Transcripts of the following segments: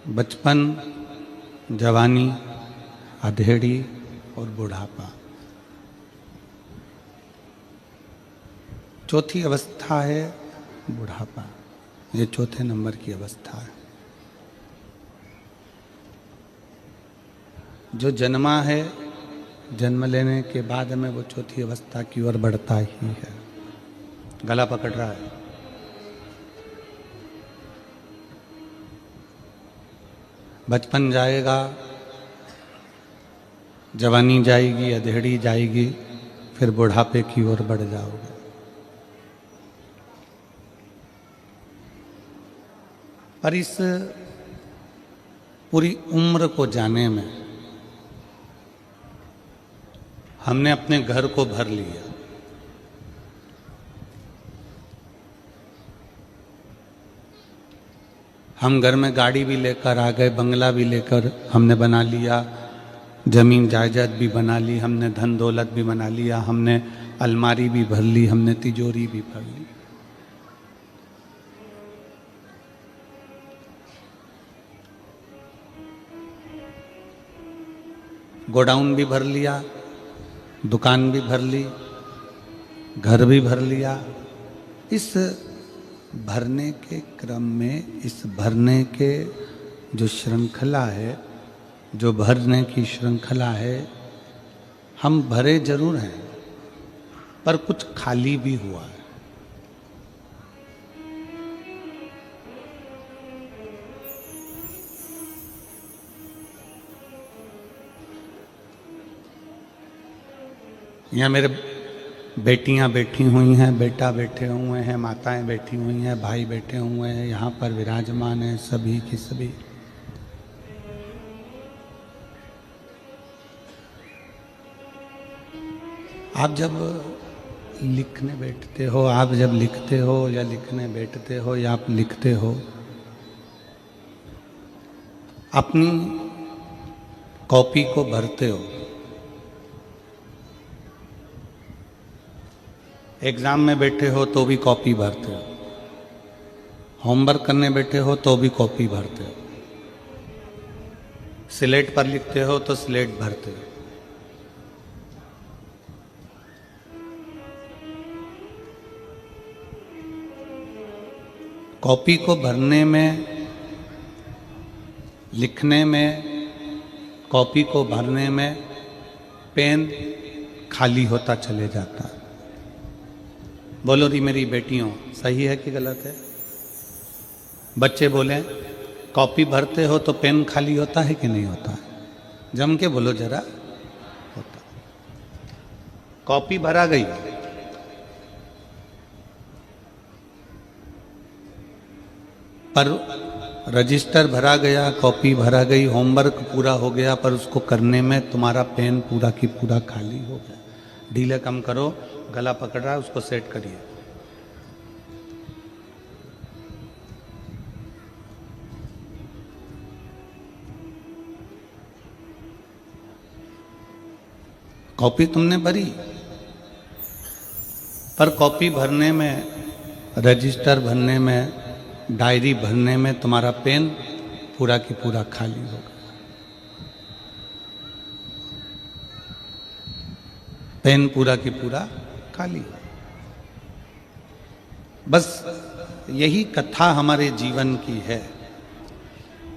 बचपन, जवानी, अधेड़ी और बुढ़ापा। चौथी अवस्था है बुढ़ापा। ये चौथे नंबर की अवस्था है। जो जन्मा है, जन्म लेने के बाद में वो चौथी अवस्था की ओर बढ़ता ही है। गला पकड़ रहा है। बचपन जाएगा, जवानी जाएगी, अधेड़ी जाएगी, फिर बुढ़ापे की ओर बढ़ जाओगे। पर इस पूरी उम्र को जाने में हमने अपने घर को भर लिया। हम घर में गाड़ी भी लेकर आ गए, बंगला भी लेकर हमने बना लिया, जमीन जायदाद भी बना ली, हमने धन दौलत भी बना लिया, हमने अलमारी भी भर ली, हमने तिजोरी भी भर ली। गोडाउन भी भर लिया, दुकान भी भर ली, घर भी भर लिया। इस भरने के क्रम में, इस भरने के जो श्रृंखला है, जो भरने की श्रृंखला है, हम भरे जरूर हैं, पर कुछ खाली भी हुआ है। यहाँ मेरे बेटियां बैठी हुई हैं, बेटा बैठे हुए हैं, माताएं बैठी हुई हैं, भाई बैठे हुए हैं, यहाँ पर विराजमान हैं सभी की सभी। आप जब लिखने बैठते हो, आप जब लिखते हो या लिखने बैठते हो या आप लिखते हो, अपनी कॉपी को भरते हो। एग्जाम में बैठे हो तो भी कॉपी भरते हो, होमवर्क करने बैठे हो तो भी कॉपी भरते हो, स्लेट पर लिखते हो तो स्लेट भरते हो। कॉपी को भरने में, लिखने में, कॉपी को भरने में पेन खाली होता चले जाता है। बोलो री मेरी बेटियों, सही है कि गलत है? बच्चे बोले, कॉपी भरते हो तो पेन खाली होता है कि नहीं होता है? जम के बोलो जरा। होता। कॉपी भरा गई, पर रजिस्टर भरा गया, कॉपी भरा गई, होमवर्क पूरा हो गया, पर उसको करने में तुम्हारा पेन पूरा की पूरा खाली हो गया। ढीले कम करो, गला पकड़ रहा है, उसको सेट करिए। कॉपी तुमने भरी, पर कॉपी भरने में, रजिस्टर भरने में, डायरी भरने में तुम्हारा पेन पूरा की पूरा खाली हो गया। पेन पूरा की पूरा खाली। बस यही कथा हमारे जीवन की है।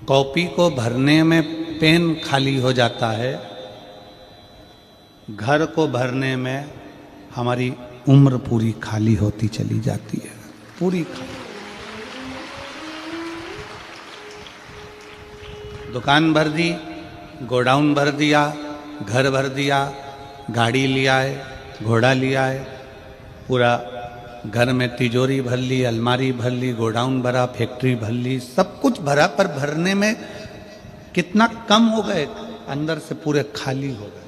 कॉपी को भरने में पेन खाली हो जाता है, घर को भरने में हमारी उम्र पूरी खाली होती चली जाती है, पूरी खाली। दुकान भर दी, गोडाउन भर दिया, घर भर दिया, गाड़ी लिया है, घोड़ा लिया है, पूरा घर में तिजोरी भर ली, अलमारी भर ली, गोडाउन भरा, फैक्ट्री भर ली, सब कुछ भरा, पर भरने में कितना कम हो गए, अंदर से पूरे खाली हो गए।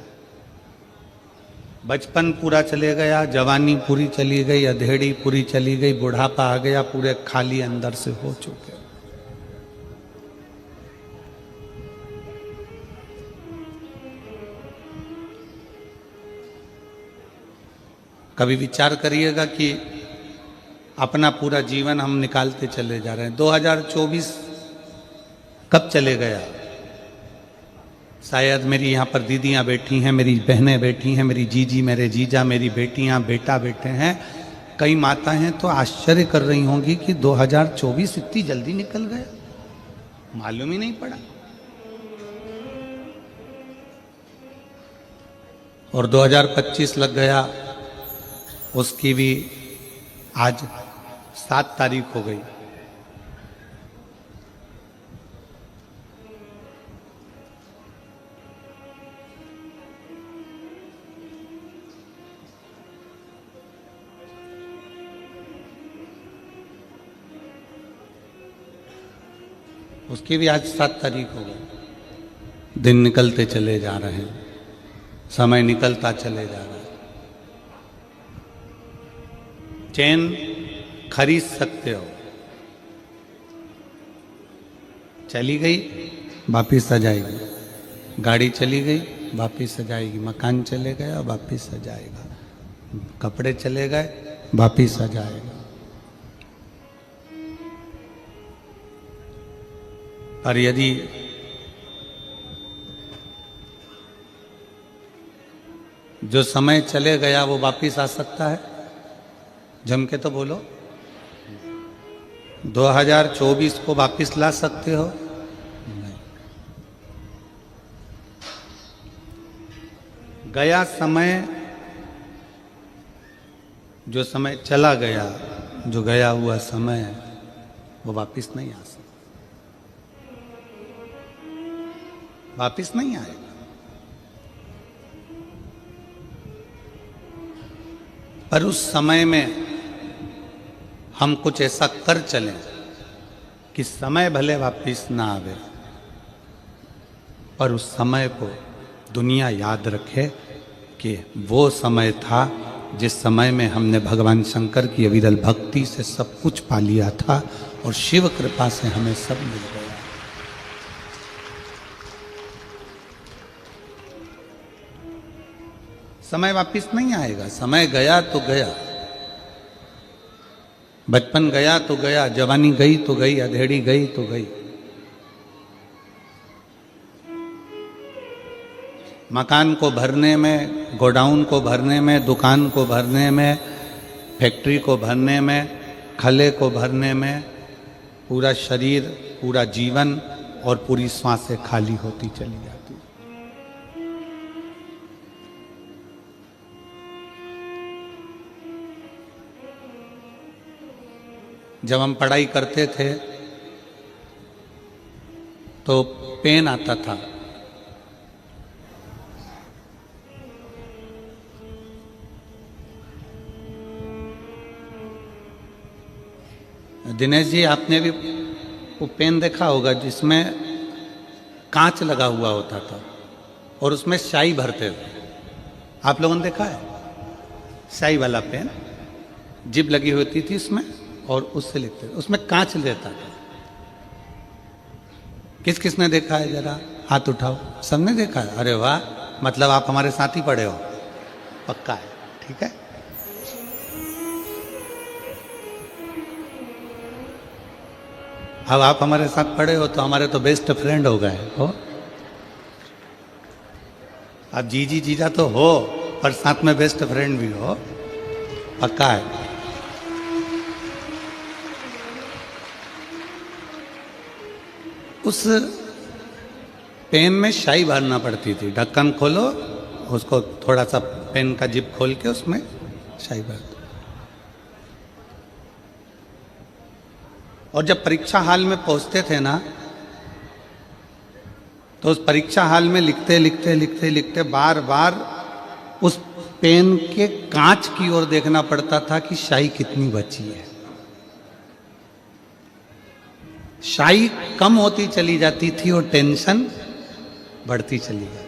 बचपन पूरा चले गया, जवानी पूरी चली गई, अधेड़ी पूरी चली गई, बुढ़ापा आ गया, पूरे खाली अंदर से हो चुके। कभी विचार करिएगा कि अपना पूरा जीवन हम निकालते चले जा रहे हैं। 2024 कब चले गया? शायद मेरी यहाँ पर दीदियाँ बैठी हैं, मेरी बहनें बैठी हैं, मेरी जीजी, मेरे जीजा, मेरी बेटियाँ, बेटा बैठे हैं, कई माताएं तो आश्चर्य कर रही होंगी कि 2024 इतनी जल्दी निकल गया, मालूम ही नहीं पड़ा। और 2025 लग गया, उसकी भी आज 7 तारीख हो गई। उसकी भी आज 7 तारीख हो गई। दिन निकलते चले जा रहे हैं, समय निकलता चले जा रहा है। चैन खरीद सकते हो, चली गई वापिस आ जाएगी, गाड़ी चली गई वापिस आ जाएगी, मकान चले गया वापिस आ जाएगा, कपड़े चले गए वापिस आ जाएगा। और यदि जो समय चले गया वो वापिस आ सकता है? जम के तो बोलो। 2024 को वापिस ला सकते हो? नहीं। गया समय, जो समय चला गया, जो गया हुआ समय है, वो वापिस नहीं आ सकता, वापिस नहीं आएगा। पर उस समय में हम कुछ ऐसा कर चलें कि समय भले वापिस ना आवे, पर उस समय को दुनिया याद रखे कि वो समय था जिस समय में हमने भगवान शंकर की अविरल भक्ति से सब कुछ पा लिया था और शिव कृपा से हमें सब मिल गया। समय वापिस नहीं आएगा। समय गया तो गया, बचपन गया तो गया, जवानी गई तो गई, अधेड़ी गई तो गई। मकान को भरने में, गोडाउन को भरने में, दुकान को भरने में, फैक्ट्री को भरने में, खले को भरने में, पूरा शरीर, पूरा जीवन और पूरी सांसें खाली होती चली जाती। जब हम पढ़ाई करते थे तो पेन आता था, दिनेश जी आपने भी वो पेन देखा होगा जिसमें कांच लगा हुआ होता था और उसमें स्याही भरते थे। आप लोगों ने देखा है? स्याही वाला पेन, जिब लगी होती थी उसमें और उससे लिखते थे, उसमें कांच लेता था। किस किसने देखा है? जरा हाथ उठाओ। सबने देखा है? अरे वाह, मतलब आप हमारे साथ ही पढ़े हो, पक्का है, ठीक है। अब आप हमारे साथ पढ़े हो तो हमारे तो बेस्ट फ्रेंड हो गए हो। अब जीजी जीजा तो हो, पर साथ में बेस्ट फ्रेंड भी हो, पक्का है। उस पेन में स्याही भरना पड़ती थी। ढक्कन खोलो, उसको थोड़ा सा पेन का जिप खोल के उसमें स्याही भर दो। और जब परीक्षा हाल में पहुंचते थे ना, तो उस परीक्षा हाल में लिखते लिखते लिखते लिखते बार बार उस पेन के कांच की ओर देखना पड़ता था कि स्याही कितनी बची है। स्याही कम होती चली जाती थी और टेंशन बढ़ती चली जाती।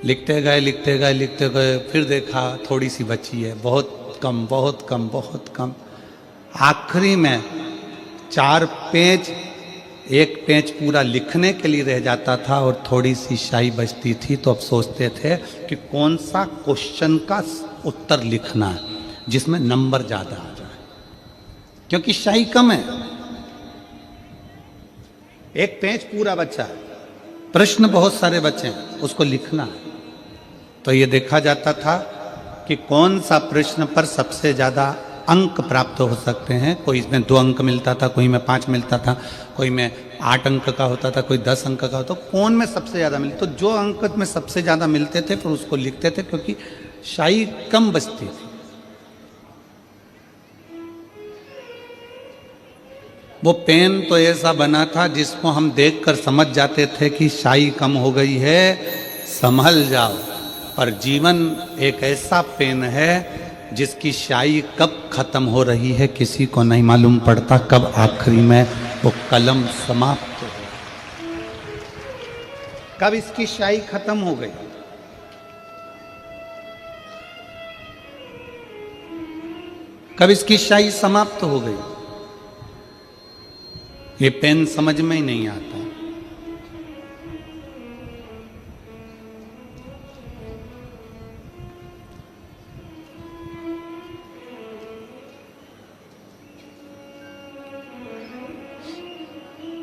लिखते गए लिखते गए लिखते गए, फिर देखा थोड़ी सी बची है, बहुत कम बहुत कम बहुत कम। आखिरी में 4 पेज, 1 पेज पूरा लिखने के लिए रह जाता था और थोड़ी सी स्याही बचती थी। तो अब सोचते थे कि कौन सा क्वेश्चन का उत्तर लिखना है जिसमें नंबर ज़्यादा आ जाए, क्योंकि स्याही कम है। एक पेज पूरा बचा है, प्रश्न बहुत सारे बचे हैं, उसको लिखना है। तो ये देखा जाता था कि कौन सा प्रश्न पर सबसे ज्यादा अंक प्राप्त हो सकते हैं। कोई इसमें 2 अंक मिलता था, कोई में 5 मिलता था, कोई में 8 अंक का होता था, कोई 10 अंक का होता था। कौन में सबसे ज्यादा मिलते, तो जो अंक में सबसे ज्यादा मिलते थे फिर उसको लिखते थे, क्योंकि शाही कम बचती थी। वो पेन तो ऐसा बना था जिसको हम देखकर समझ जाते थे कि शाही कम हो गई है, संभल जाओ। पर जीवन एक ऐसा पेन है जिसकी शाही कब खत्म हो रही है किसी को नहीं मालूम पड़ता, कब आखिरी में वो कलम समाप्त हो, कब इसकी शाही खत्म हो गई। कब इसकी शाही समाप्त हो गई, ये पेन समझ में ही नहीं आता।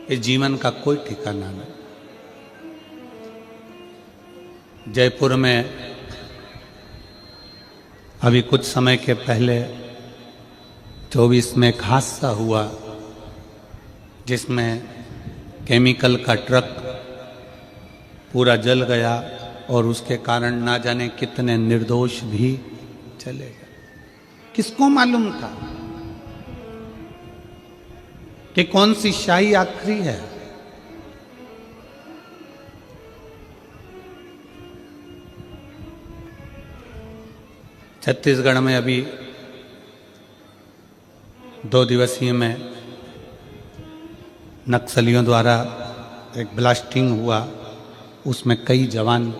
इस जीवन का कोई ठिकाना नहीं। जयपुर में अभी कुछ समय के पहले 24 में एक हादसा हुआ जिसमें केमिकल का ट्रक पूरा जल गया और उसके कारण ना जाने कितने निर्दोष भी चले गए। किसको मालूम था कि कौन सी शाही आखिरी है। छत्तीसगढ़ में अभी 2 दिवसीय में नक्सलियों द्वारा एक ब्लास्टिंग हुआ, उसमें कई जवान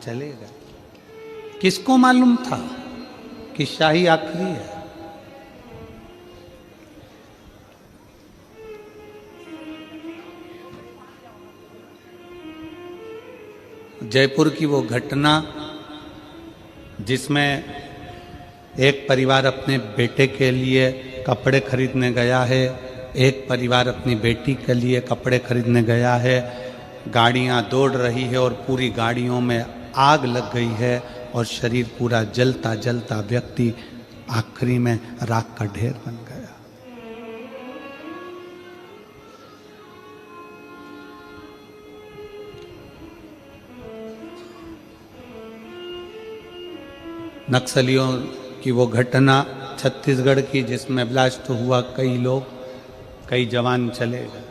चले गए। किसको मालूम था कि शाही आखिरी है। जयपुर की वो घटना जिसमें एक परिवार अपने बेटे के लिए कपड़े खरीदने गया है, एक परिवार अपनी बेटी के लिए कपड़े खरीदने गया है, गाड़ियां दौड़ रही है और पूरी गाड़ियों में आग लग गई है और शरीर पूरा जलता जलता व्यक्ति आखिरी में राख का ढेर बन गया। नक्सलियों की वो घटना छत्तीसगढ़ की जिसमें ब्लास्ट हुआ, कई जवान चले गए।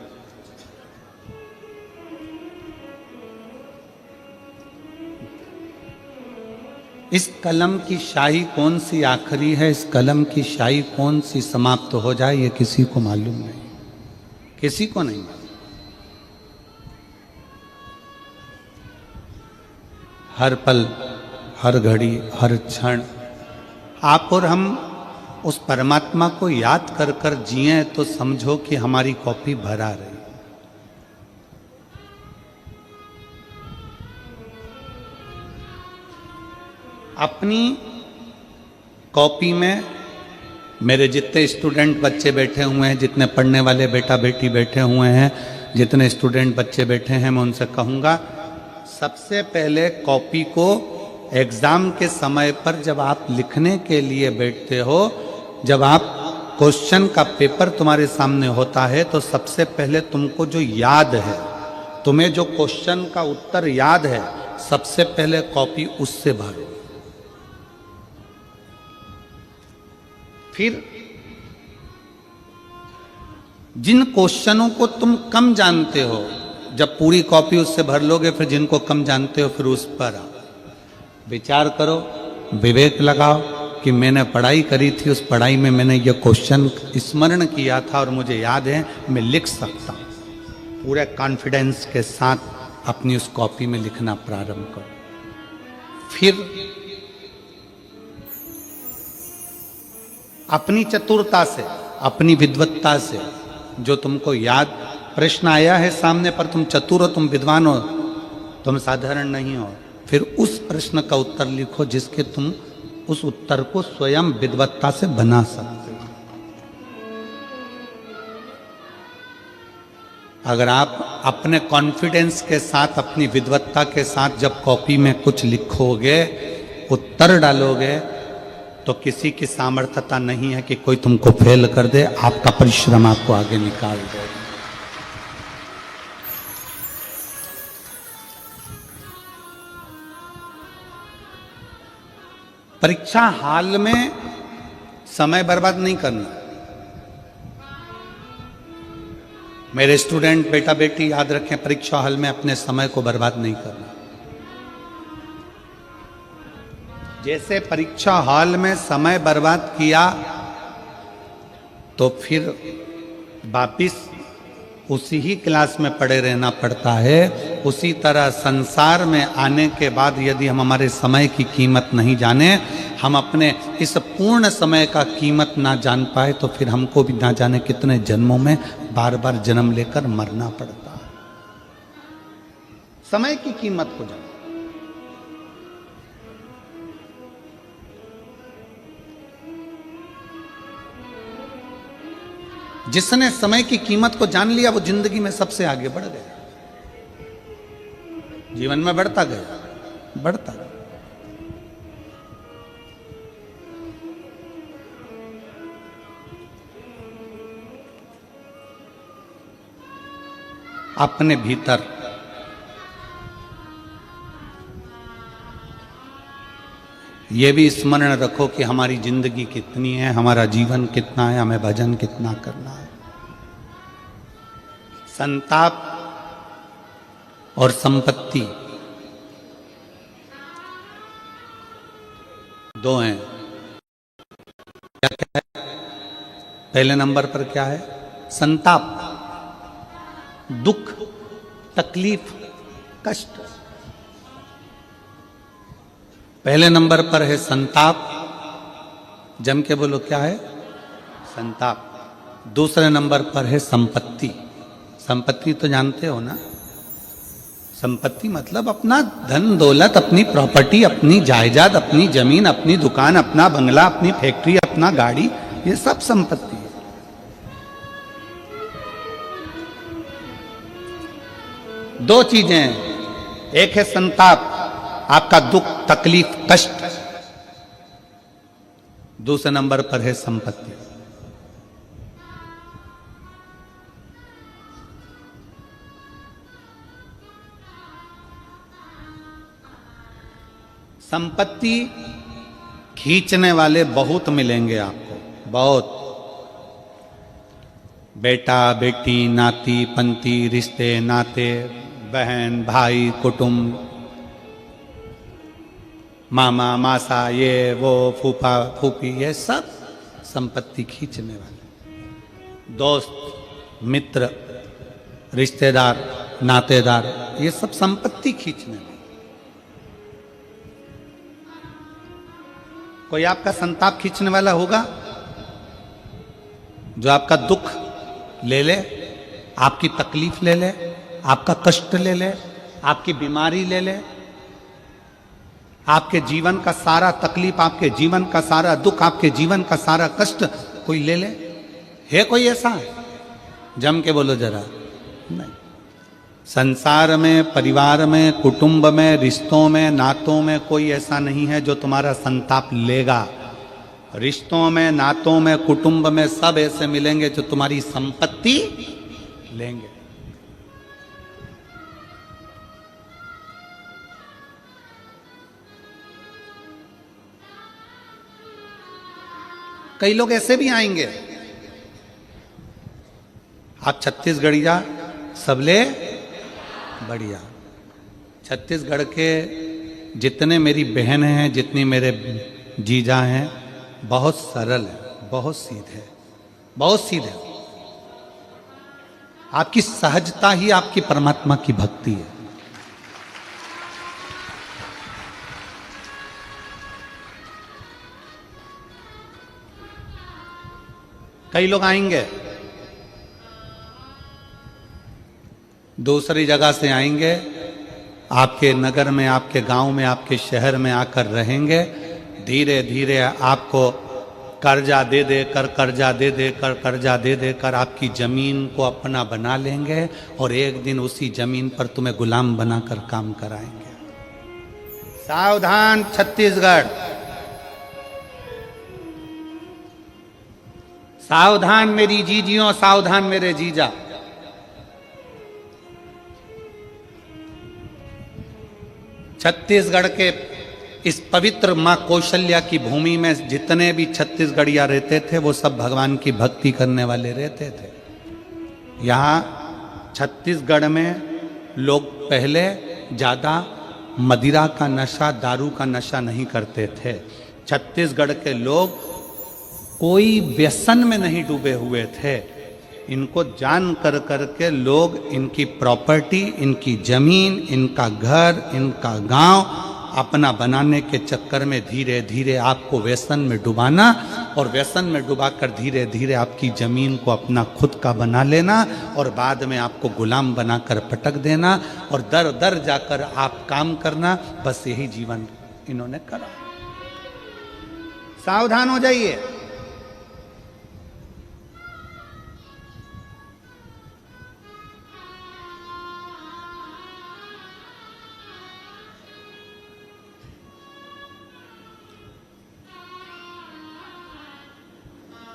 इस कलम की शाही कौन सी आखिरी है, इस कलम की शाही कौन सी समाप्त हो जाए, ये किसी को मालूम नहीं, किसी को नहीं मालूम। हर पल, हर घड़ी, हर क्षण आप और हम उस परमात्मा को याद कर कर जिए तो समझो कि हमारी कॉपी भरा रही। अपनी कॉपी में मेरे जितने स्टूडेंट बच्चे बैठे हुए हैं, जितने पढ़ने वाले बेटा बेटी बैठे हुए हैं, जितने स्टूडेंट बच्चे बैठे हैं, मैं उनसे कहूँगा सबसे पहले कॉपी को एग्ज़ाम के समय पर जब आप लिखने के लिए बैठते हो, जब आप क्वेश्चन का पेपर तुम्हारे सामने होता है, तो सबसे पहले तुमको जो याद है, तुम्हें जो क्वेश्चन का उत्तर याद है, सबसे पहले कॉपी उससे भरो। फिर जिन क्वेश्चनों को तुम कम जानते हो, जब पूरी कॉपी उससे भर लोगे, फिर जिनको कम जानते हो फिर उस पर आओ, विचार करो, विवेक लगाओ कि मैंने पढ़ाई करी थी, उस पढ़ाई में मैंने ये क्वेश्चन स्मरण किया था और मुझे याद है, मैं लिख सकता हूँ। पूरे कॉन्फिडेंस के साथ अपनी उस कॉपी में लिखना प्रारंभ करो। फिर अपनी चतुरता से, अपनी विद्वत्ता से, जो तुमको याद प्रश्न आया है सामने पर, तुम चतुर हो, तुम विद्वान हो, तुम साधारण नहीं हो, फिर उस प्रश्न का उत्तर लिखो जिसके तुम उस उत्तर को स्वयं विद्वत्ता से बना सकते हो। अगर आप अपने कॉन्फिडेंस के साथ, अपनी विद्वत्ता के साथ जब कॉपी में कुछ लिखोगे, उत्तर डालोगे, तो किसी की सामर्थ्यता नहीं है कि कोई तुमको फेल कर दे। आपका परिश्रम आपको आगे निकाल दे। परीक्षा हाल में समय बर्बाद नहीं करना। मेरे स्टूडेंट बेटा बेटी याद रखें, परीक्षा हॉल में अपने समय को बर्बाद नहीं करना। जैसे परीक्षा हॉल में समय बर्बाद किया तो फिर वापिस उसी ही क्लास में पड़े रहना पड़ता है। उसी तरह संसार में आने के बाद यदि हम हमारे समय की कीमत नहीं जाने, हम अपने इस पूर्ण समय का कीमत ना जान पाए, तो फिर हमको भी ना जाने कितने जन्मों में बार बार जन्म लेकर मरना पड़ता है। समय की कीमत को जाना। जिसने समय की कीमत को जान लिया वो जिंदगी में सबसे आगे बढ़ गया, जीवन में बढ़ता गया, बढ़ता गया। अपने भीतर ये भी स्मरण रखो कि हमारी जिंदगी कितनी है, हमारा जीवन कितना है, हमें भजन कितना करना है। संताप और संपत्ति दो हैं। क्या है? पहले नंबर पर क्या है? संताप, दुख, तकलीफ, कष्ट। पहले नंबर पर है संताप। जम के बोलो, क्या है? संताप। दूसरे नंबर पर है संपत्ति। संपत्ति तो जानते हो ना? संपत्ति मतलब अपना धन दौलत, अपनी प्रॉपर्टी, अपनी जायदाद, अपनी जमीन, अपनी दुकान, अपना बंगला, अपनी फैक्ट्री, अपना गाड़ी, ये सब संपत्ति है। दो चीजें हैं, एक है संताप, आपका दुख, तकलीफ, कष्ट। दूसरे नंबर पर है संपत्ति। संपत्ति खींचने वाले बहुत मिलेंगे आपको, बहुत। बेटा बेटी, नाती पंती, रिश्ते नाते, बहन भाई, कुटुंब, मामा मासा, ये वो, फूफा फूफी, ये सब संपत्ति खींचने वाले। दोस्त मित्र, रिश्तेदार, नातेदार, ये सब संपत्ति खींचने वाले। कोई आपका संताप खींचने वाला होगा जो आपका दुख ले ले, आपकी तकलीफ ले ले, आपका कष्ट ले ले, आपकी बीमारी ले ले, आपके जीवन का सारा तकलीफ, आपके जीवन का सारा दुख, आपके जीवन का सारा कष्ट कोई ले ले? है कोई ऐसा? जम के बोलो जरा। नहीं। संसार में, परिवार में, कुटुंब में, रिश्तों में, नातों में कोई ऐसा नहीं है जो तुम्हारा संताप लेगा। रिश्तों में, नातों में, कुटुंब में सब ऐसे मिलेंगे जो तुम्हारी संपत्ति लेंगे। कई लोग ऐसे भी आएंगे, आप छत्तीसगढ़िया सबले बढ़िया। छत्तीसगढ़ के जितने मेरी बहन हैं, जितनी मेरे जीजा हैं, बहुत सरल है, बहुत सीधे, बहुत सीधे। आपकी सहजता ही आपकी परमात्मा की भक्ति है। कई लोग आएंगे, दूसरी जगह से आएंगे, आपके नगर में, आपके गांव में, आपके शहर में आकर रहेंगे। धीरे धीरे आपको कर्जा दे देकर कर्जा दे देकर कर्जा दे देकर आपकी जमीन को अपना बना लेंगे और एक दिन उसी जमीन पर तुम्हें गुलाम बनाकर काम कराएंगे। सावधान छत्तीसगढ़, सावधान मेरी जीजियों, सावधान मेरे जीजा। छत्तीसगढ़ के इस पवित्र मां कौशल्या की भूमि में जितने भी छत्तीसगढ़िया रहते थे वो सब भगवान की भक्ति करने वाले रहते थे। यहाँ छत्तीसगढ़ में लोग पहले ज़्यादा मदिरा का नशा, दारू का नशा नहीं करते थे। छत्तीसगढ़ के लोग कोई व्यसन में नहीं डूबे हुए थे। इनको जान कर करके लोग इनकी प्रॉपर्टी, इनकी जमीन, इनका घर, इनका गांव अपना बनाने के चक्कर में धीरे धीरे आपको व्यसन में डुबाना और व्यसन में डुबाकर धीरे धीरे आपकी जमीन को अपना खुद का बना लेना और बाद में आपको गुलाम बनाकर पटक देना और दर दर जाकर आप काम करना। बस यही जीवन इन्होंने करा। सावधान हो जाइए।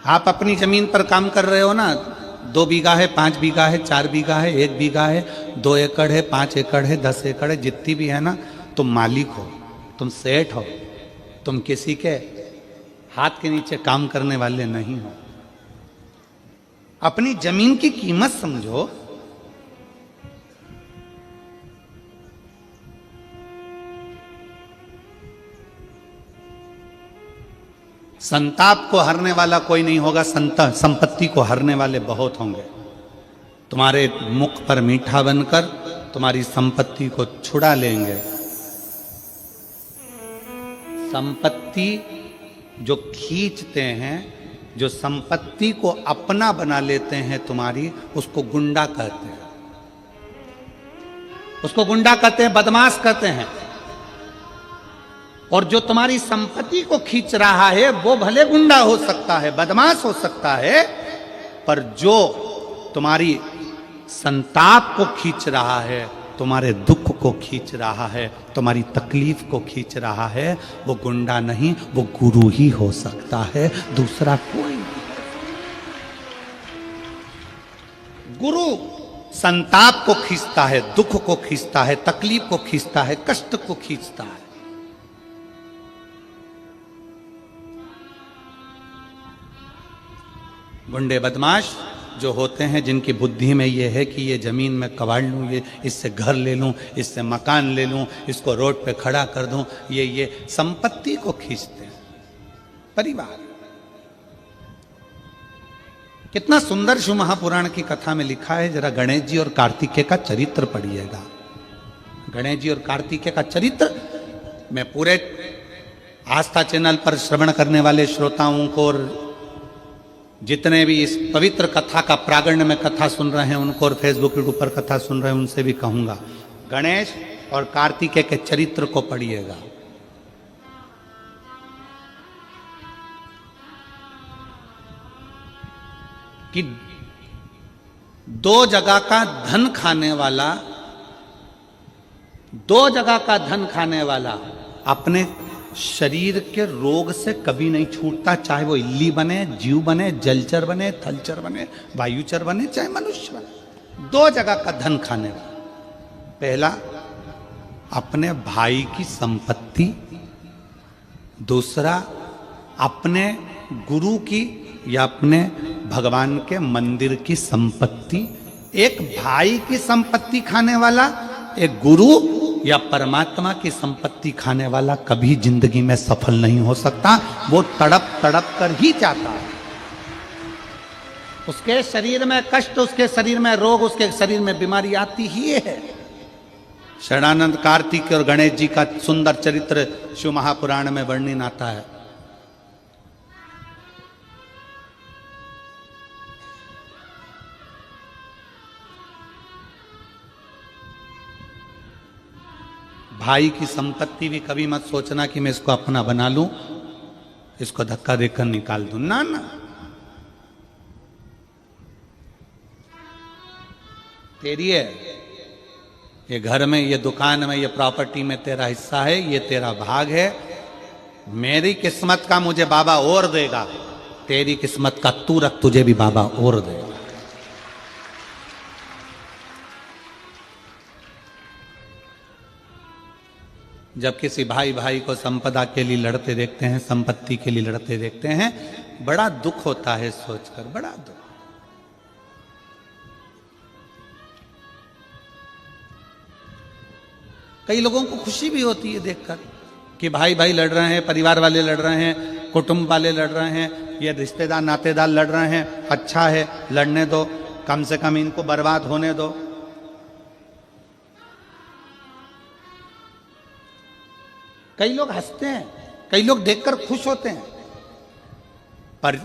आप अपनी जमीन पर काम कर रहे हो ना, 2 बीघा है, 5 बीघा है, 4 बीघा है, 1 बीघा है, 2 एकड़ है, 5 एकड़ है, 10 एकड़ है, जितनी भी है ना, तुम मालिक हो, तुम सेठ हो, तुम किसी के हाथ के नीचे काम करने वाले नहीं हो। अपनी जमीन की कीमत समझो। संताप को हरने वाला कोई नहीं होगा, संपत्ति को हरने वाले बहुत होंगे। तुम्हारे मुख पर मीठा बनकर तुम्हारी संपत्ति को छुड़ा लेंगे। संपत्ति जो खींचते हैं, जो संपत्ति को अपना बना लेते हैं तुम्हारी, उसको गुंडा कहते हैं। उसको गुंडा कहते हैं, बदमाश कहते हैं। और जो तुम्हारी संपत्ति को खींच रहा है वो भले गुंडा हो सकता है, बदमाश हो सकता है, पर जो तुम्हारी संताप को खींच रहा है, तुम्हारे दुख को खींच रहा है, तुम्हारी तकलीफ को खींच रहा है, वो गुंडा नहीं, वो गुरु ही हो सकता है, दूसरा कोई नहीं। गुरु संताप को खींचता है, दुख को खींचता है, तकलीफ को खींचता है, कष्ट को खींचता है। गुंडे बदमाश जो होते हैं, जिनकी बुद्धि में ये है कि ये ज़मीन में कबाड़ लूँ, ये इससे घर ले लूँ, इससे मकान ले लूँ, इसको रोड पे खड़ा कर दूँ, ये संपत्ति को खींचते हैं। परिवार कितना सुंदर शिव महापुराण की कथा में लिखा है। जरा गणेश जी और कार्तिकेय का चरित्र पढ़िएगा। गणेश जी और कार्तिकेय का चरित्र मैं पूरे आस्था चैनल पर श्रवण करने वाले श्रोताओं को और जितने भी इस पवित्र कथा का प्रागण्य में कथा सुन रहे हैं उनको और फेसबुक के ऊपर कथा सुन रहे हैं उनसे भी कहूंगा, गणेश और कार्तिकेय के चरित्र को पढ़िएगा। कि 2 जगह का धन खाने वाला, 2 जगह का धन खाने वाला अपने शरीर के रोग से कभी नहीं छूटता, चाहे वो इल्ली बने, जीव बने, जलचर बने, थलचर बने, वायुचर बने, चाहे मनुष्य बने। 2 जगह का धन खाने वाला। पहला, अपने भाई की संपत्ति। दूसरा, अपने गुरु की या अपने भगवान के मंदिर की संपत्ति। एक भाई की संपत्ति खाने वाला, एक गुरु या परमात्मा की संपत्ति खाने वाला कभी जिंदगी में सफल नहीं हो सकता। वो तड़प तड़प कर ही जाता है। उसके शरीर में कष्ट, उसके शरीर में रोग, उसके शरीर में बीमारी आती ही है। शरणानंद, कार्तिक और गणेश जी का सुंदर चरित्र शिव महापुराण में वर्णन आता है। भाई की संपत्ति भी कभी मत सोचना कि मैं इसको अपना बना लूं। इसको धक्का देकर निकाल दूं, ना ना। तेरी है, ये घर में, ये दुकान में, ये प्रॉपर्टी में तेरा हिस्सा है, ये तेरा भाग है। मेरी किस्मत का मुझे बाबा और देगा, तेरी किस्मत का तू रख, तुझे भी बाबा और देगा। जब किसी भाई भाई को संपदा के लिए लड़ते देखते हैं, संपत्ति के लिए लड़ते देखते हैं, बड़ा दुख होता है सोचकर, बड़ा दुख। कई लोगों को खुशी भी होती है देखकर कि भाई भाई लड़ रहे हैं, परिवार वाले लड़ रहे हैं, कुटुंब वाले लड़ रहे हैं, ये रिश्तेदार नातेदार लड़ रहे हैं, अच्छा है, लड़ने दो, कम से कम इनको बर्बाद होने दो। कई लोग हंसते हैं, कई लोग देखकर खुश होते हैं। पर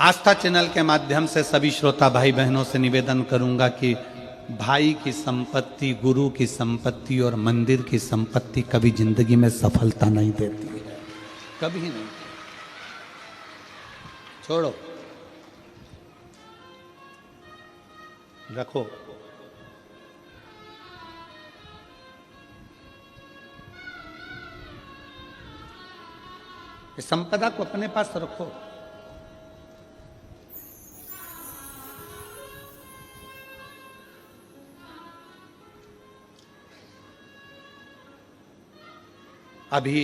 आस्था चैनल के माध्यम से सभी श्रोता भाई बहनों से निवेदन करूंगा कि भाई की संपत्ति, गुरु की संपत्ति और मंदिर की संपत्ति कभी जिंदगी में सफलता नहीं देती है, कभी नहीं। छोड़ो, रखो। इस संपदा को अपने पास रखो। अभी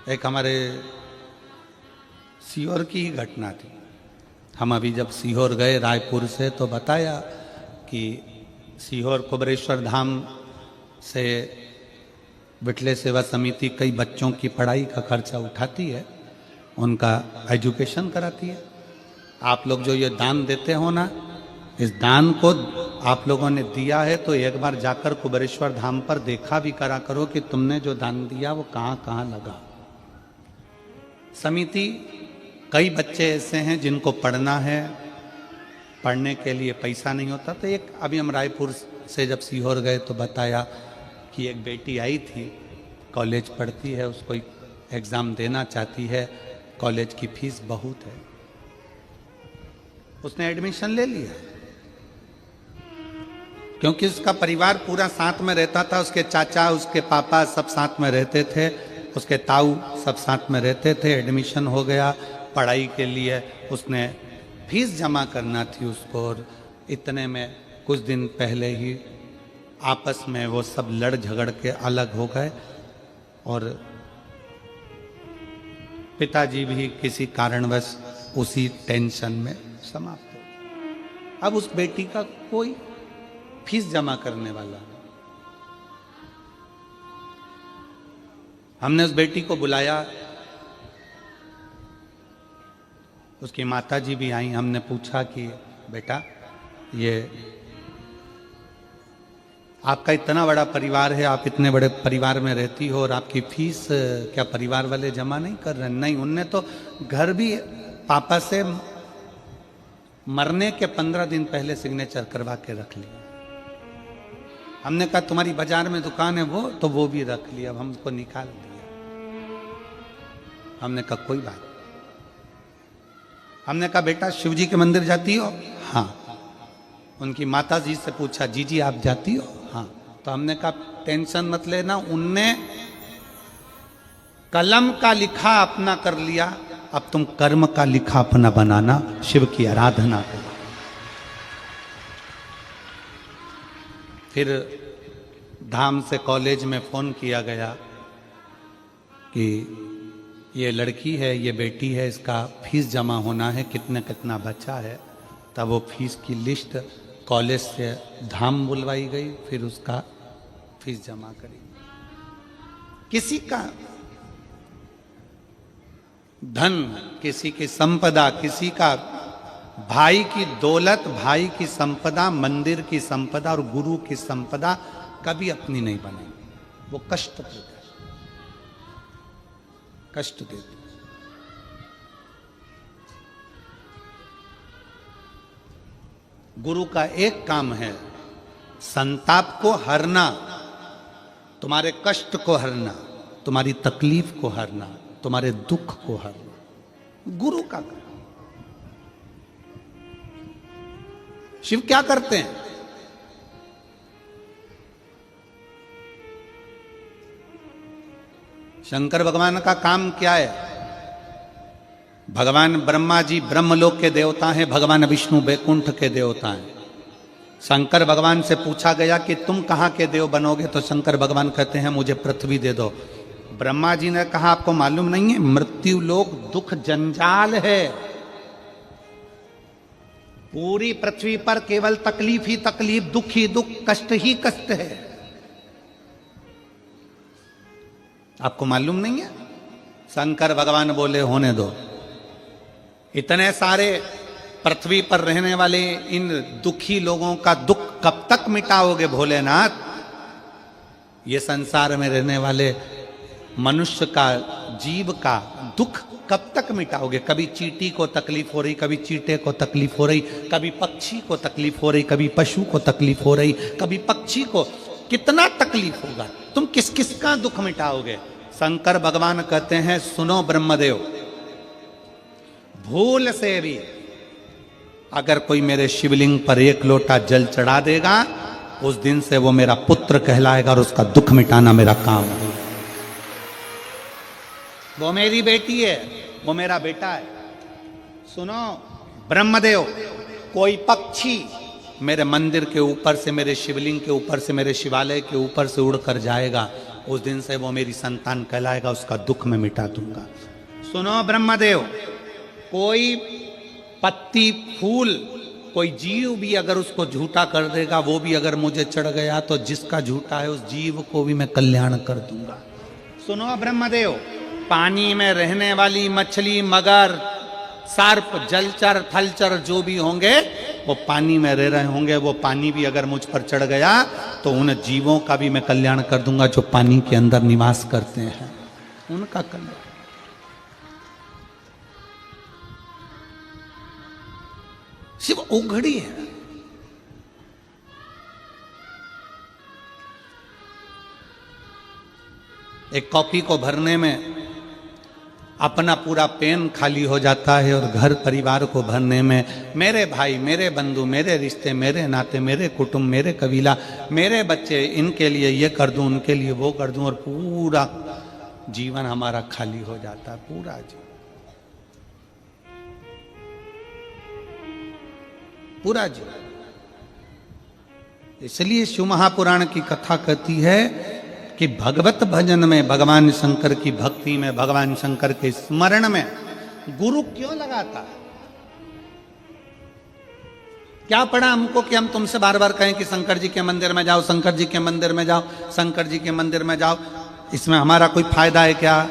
एक हमारे सीहोर की ही घटना थी। हम अभी जब सीहोर गए रायपुर से, तो बताया कि सीहोर कुबरेश्वर धाम से विठले सेवा समिति कई बच्चों की पढ़ाई का खर्चा उठाती है, उनका एजुकेशन कराती है। आप लोग जो ये दान देते हो ना, इस दान को आप लोगों ने दिया है तो एक बार जाकर कुबरेश्वर धाम पर देखा भी करा करो कि तुमने जो दान दिया वो कहाँ कहाँ लगा। समिति, कई बच्चे ऐसे हैं जिनको पढ़ना है, पढ़ने के लिए पैसा नहीं होता। तो एक अभी हम रायपुर से जब सीहोर गए तो बताया कि एक बेटी आई थी, कॉलेज पढ़ती है, उसको एग्ज़ाम देना चाहती है, कॉलेज की फीस बहुत है। उसने एडमिशन ले लिया क्योंकि उसका परिवार पूरा साथ में रहता था। उसके चाचा, उसके पापा सब साथ में रहते थे, उसके ताऊ सब साथ में रहते थे। एडमिशन हो गया, पढ़ाई के लिए उसने फीस जमा करना थी उसको, और इतने में कुछ दिन पहले ही आपस में वो सब लड़ झगड़ के अलग हो गए और पिताजी भी किसी कारणवश उसी टेंशन में समाप्त हो। अब उस बेटी का कोई फीस जमा करने वाला नहीं। हमने उस बेटी को बुलाया, उसकी माताजी भी आई। हमने पूछा कि बेटा, ये आपका इतना बड़ा परिवार है, आप इतने बड़े परिवार में रहती हो और आपकी फीस क्या परिवार वाले जमा नहीं कर रहे? नहीं, उनने तो घर भी पापा से मरने के 15 दिन पहले सिग्नेचर करवा के रख लिया। हमने कहा तुम्हारी बाजार में दुकान है वो, तो वो भी रख लिया, अब हमको निकाल दिया। हमने कहा कोई बात। हमने कहा बेटा शिव जी के मंदिर जाती हो? हाँ। उनकी माता जी से पूछा, जी जी आप जाती हो? हाँ। तो हमने कहा टेंशन मत लेना, उनने कलम का लिखा अपना कर लिया, अब तुम कर्म का लिखा अपना बनाना, शिव की आराधना करो। फिर धाम से कॉलेज में फोन किया गया कि ये लड़की है, ये बेटी है, इसका फीस जमा होना है, कितना कितना बचा है। तब वो फीस की लिस्ट कॉलेज से धाम बुलवाई गई, फिर उसका फीस जमा करी। किसी का धन, किसी की संपदा, किसी का भाई की दौलत, भाई की संपदा, मंदिर की संपदा और गुरु की संपदा कभी अपनी नहीं बनेगी। वो कष्ट देता है, कष्ट देता है। गुरु का एक काम है संताप को हरना, तुम्हारे कष्ट को हरना, तुम्हारी तकलीफ को हरना, तुम्हारे दुख को हरना गुरु का काम। शिव क्या करते हैं? शंकर भगवान का काम क्या है? भगवान ब्रह्मा जी ब्रह्मलोक के देवता हैं, भगवान विष्णु बैकुंठ के देवता हैं। शंकर भगवान से पूछा गया कि तुम कहां के देव बनोगे, तो शंकर भगवान कहते हैं मुझे पृथ्वी दे दो। ब्रह्मा जी ने कहा आपको मालूम नहीं है, मृत्यु लोक दुख जंजाल है, पूरी पृथ्वी पर केवल तकलीफ ही तकलीफ, दुख ही दुख, कष्ट ही कष्ट है। आपको मालूम नहीं है? शंकर भगवान बोले होने दो, इतने सारे पृथ्वी पर रहने वाले इन दुखी लोगों का दुख कब तक मिटाओगे भोलेनाथ? ये संसार में रहने वाले मनुष्य का, जीव का दुख कब तक मिटाओगे? कभी चींटी को तकलीफ हो रही, कभी चींटे को तकलीफ हो रही, कभी पक्षी को तकलीफ हो रही, कभी पशु को तकलीफ हो रही, कभी पक्षी को, कितना तकलीफ होगा? तुम किस किस का दुख मिटाओगे? शंकर भगवान कहते हैं सुनो ब्रह्मदेव, भूल से भी अगर कोई मेरे शिवलिंग पर एक लोटा जल चढ़ा देगा, उस दिन से वो मेरा पुत्र कहलाएगा और उसका दुख मिटाना मेरा काम है। वो मेरी बेटी है, वो मेरा बेटा है। सुनो ब्रह्मदेव, कोई पक्षी मेरे मंदिर के ऊपर से, मेरे शिवलिंग के ऊपर से, मेरे शिवालय के ऊपर से उड़कर जाएगा, उस दिन से वो मेरी संतान कहलाएगा, उसका दुख मैं मिटा दूंगा। सुनो ब्रह्मदेव, कोई पत्ती फूल, कोई जीव भी अगर उसको झूठा कर देगा, वो भी अगर मुझे चढ़ गया, तो जिसका झूठा है उस जीव को भी मैं कल्याण कर दूंगा। सुनो ब्रह्मदेव, पानी में रहने वाली मछली, मगर, सर्प, जलचर, थलचर जो भी होंगे वो पानी में रह रहे होंगे, वो पानी भी अगर मुझ पर चढ़ गया तो उन जीवों का भी मैं कल्याण कर दूंगा जो पानी के अंदर निवास करते हैं, उनका कल्याण। शिव उघड़ी है। एक कॉपी को भरने में अपना पूरा पेन खाली हो जाता है और घर परिवार को भरने में मेरे भाई, मेरे बंधु, मेरे रिश्ते, मेरे नाते, मेरे कुटुंब, मेरे कबीला, मेरे बच्चे, इनके लिए ये कर दूं, उनके लिए वो कर दूं, और पूरा जीवन हमारा खाली हो जाता है, पूरा जीवन, पूरा जीवन। इसलिए शिव महापुराण की कथा कहती है कि भगवत भजन में, भगवान शंकर की भक्ति में, भगवान शंकर के स्मरण में गुरु क्यों लगाता है? क्या पड़ा हमको कि हम तुमसे बार बार कहें कि शंकर जी के मंदिर में जाओ, शंकर जी के मंदिर में जाओ, शंकर जी के मंदिर में जाओ? इसमें हमारा कोई फायदा है क्या?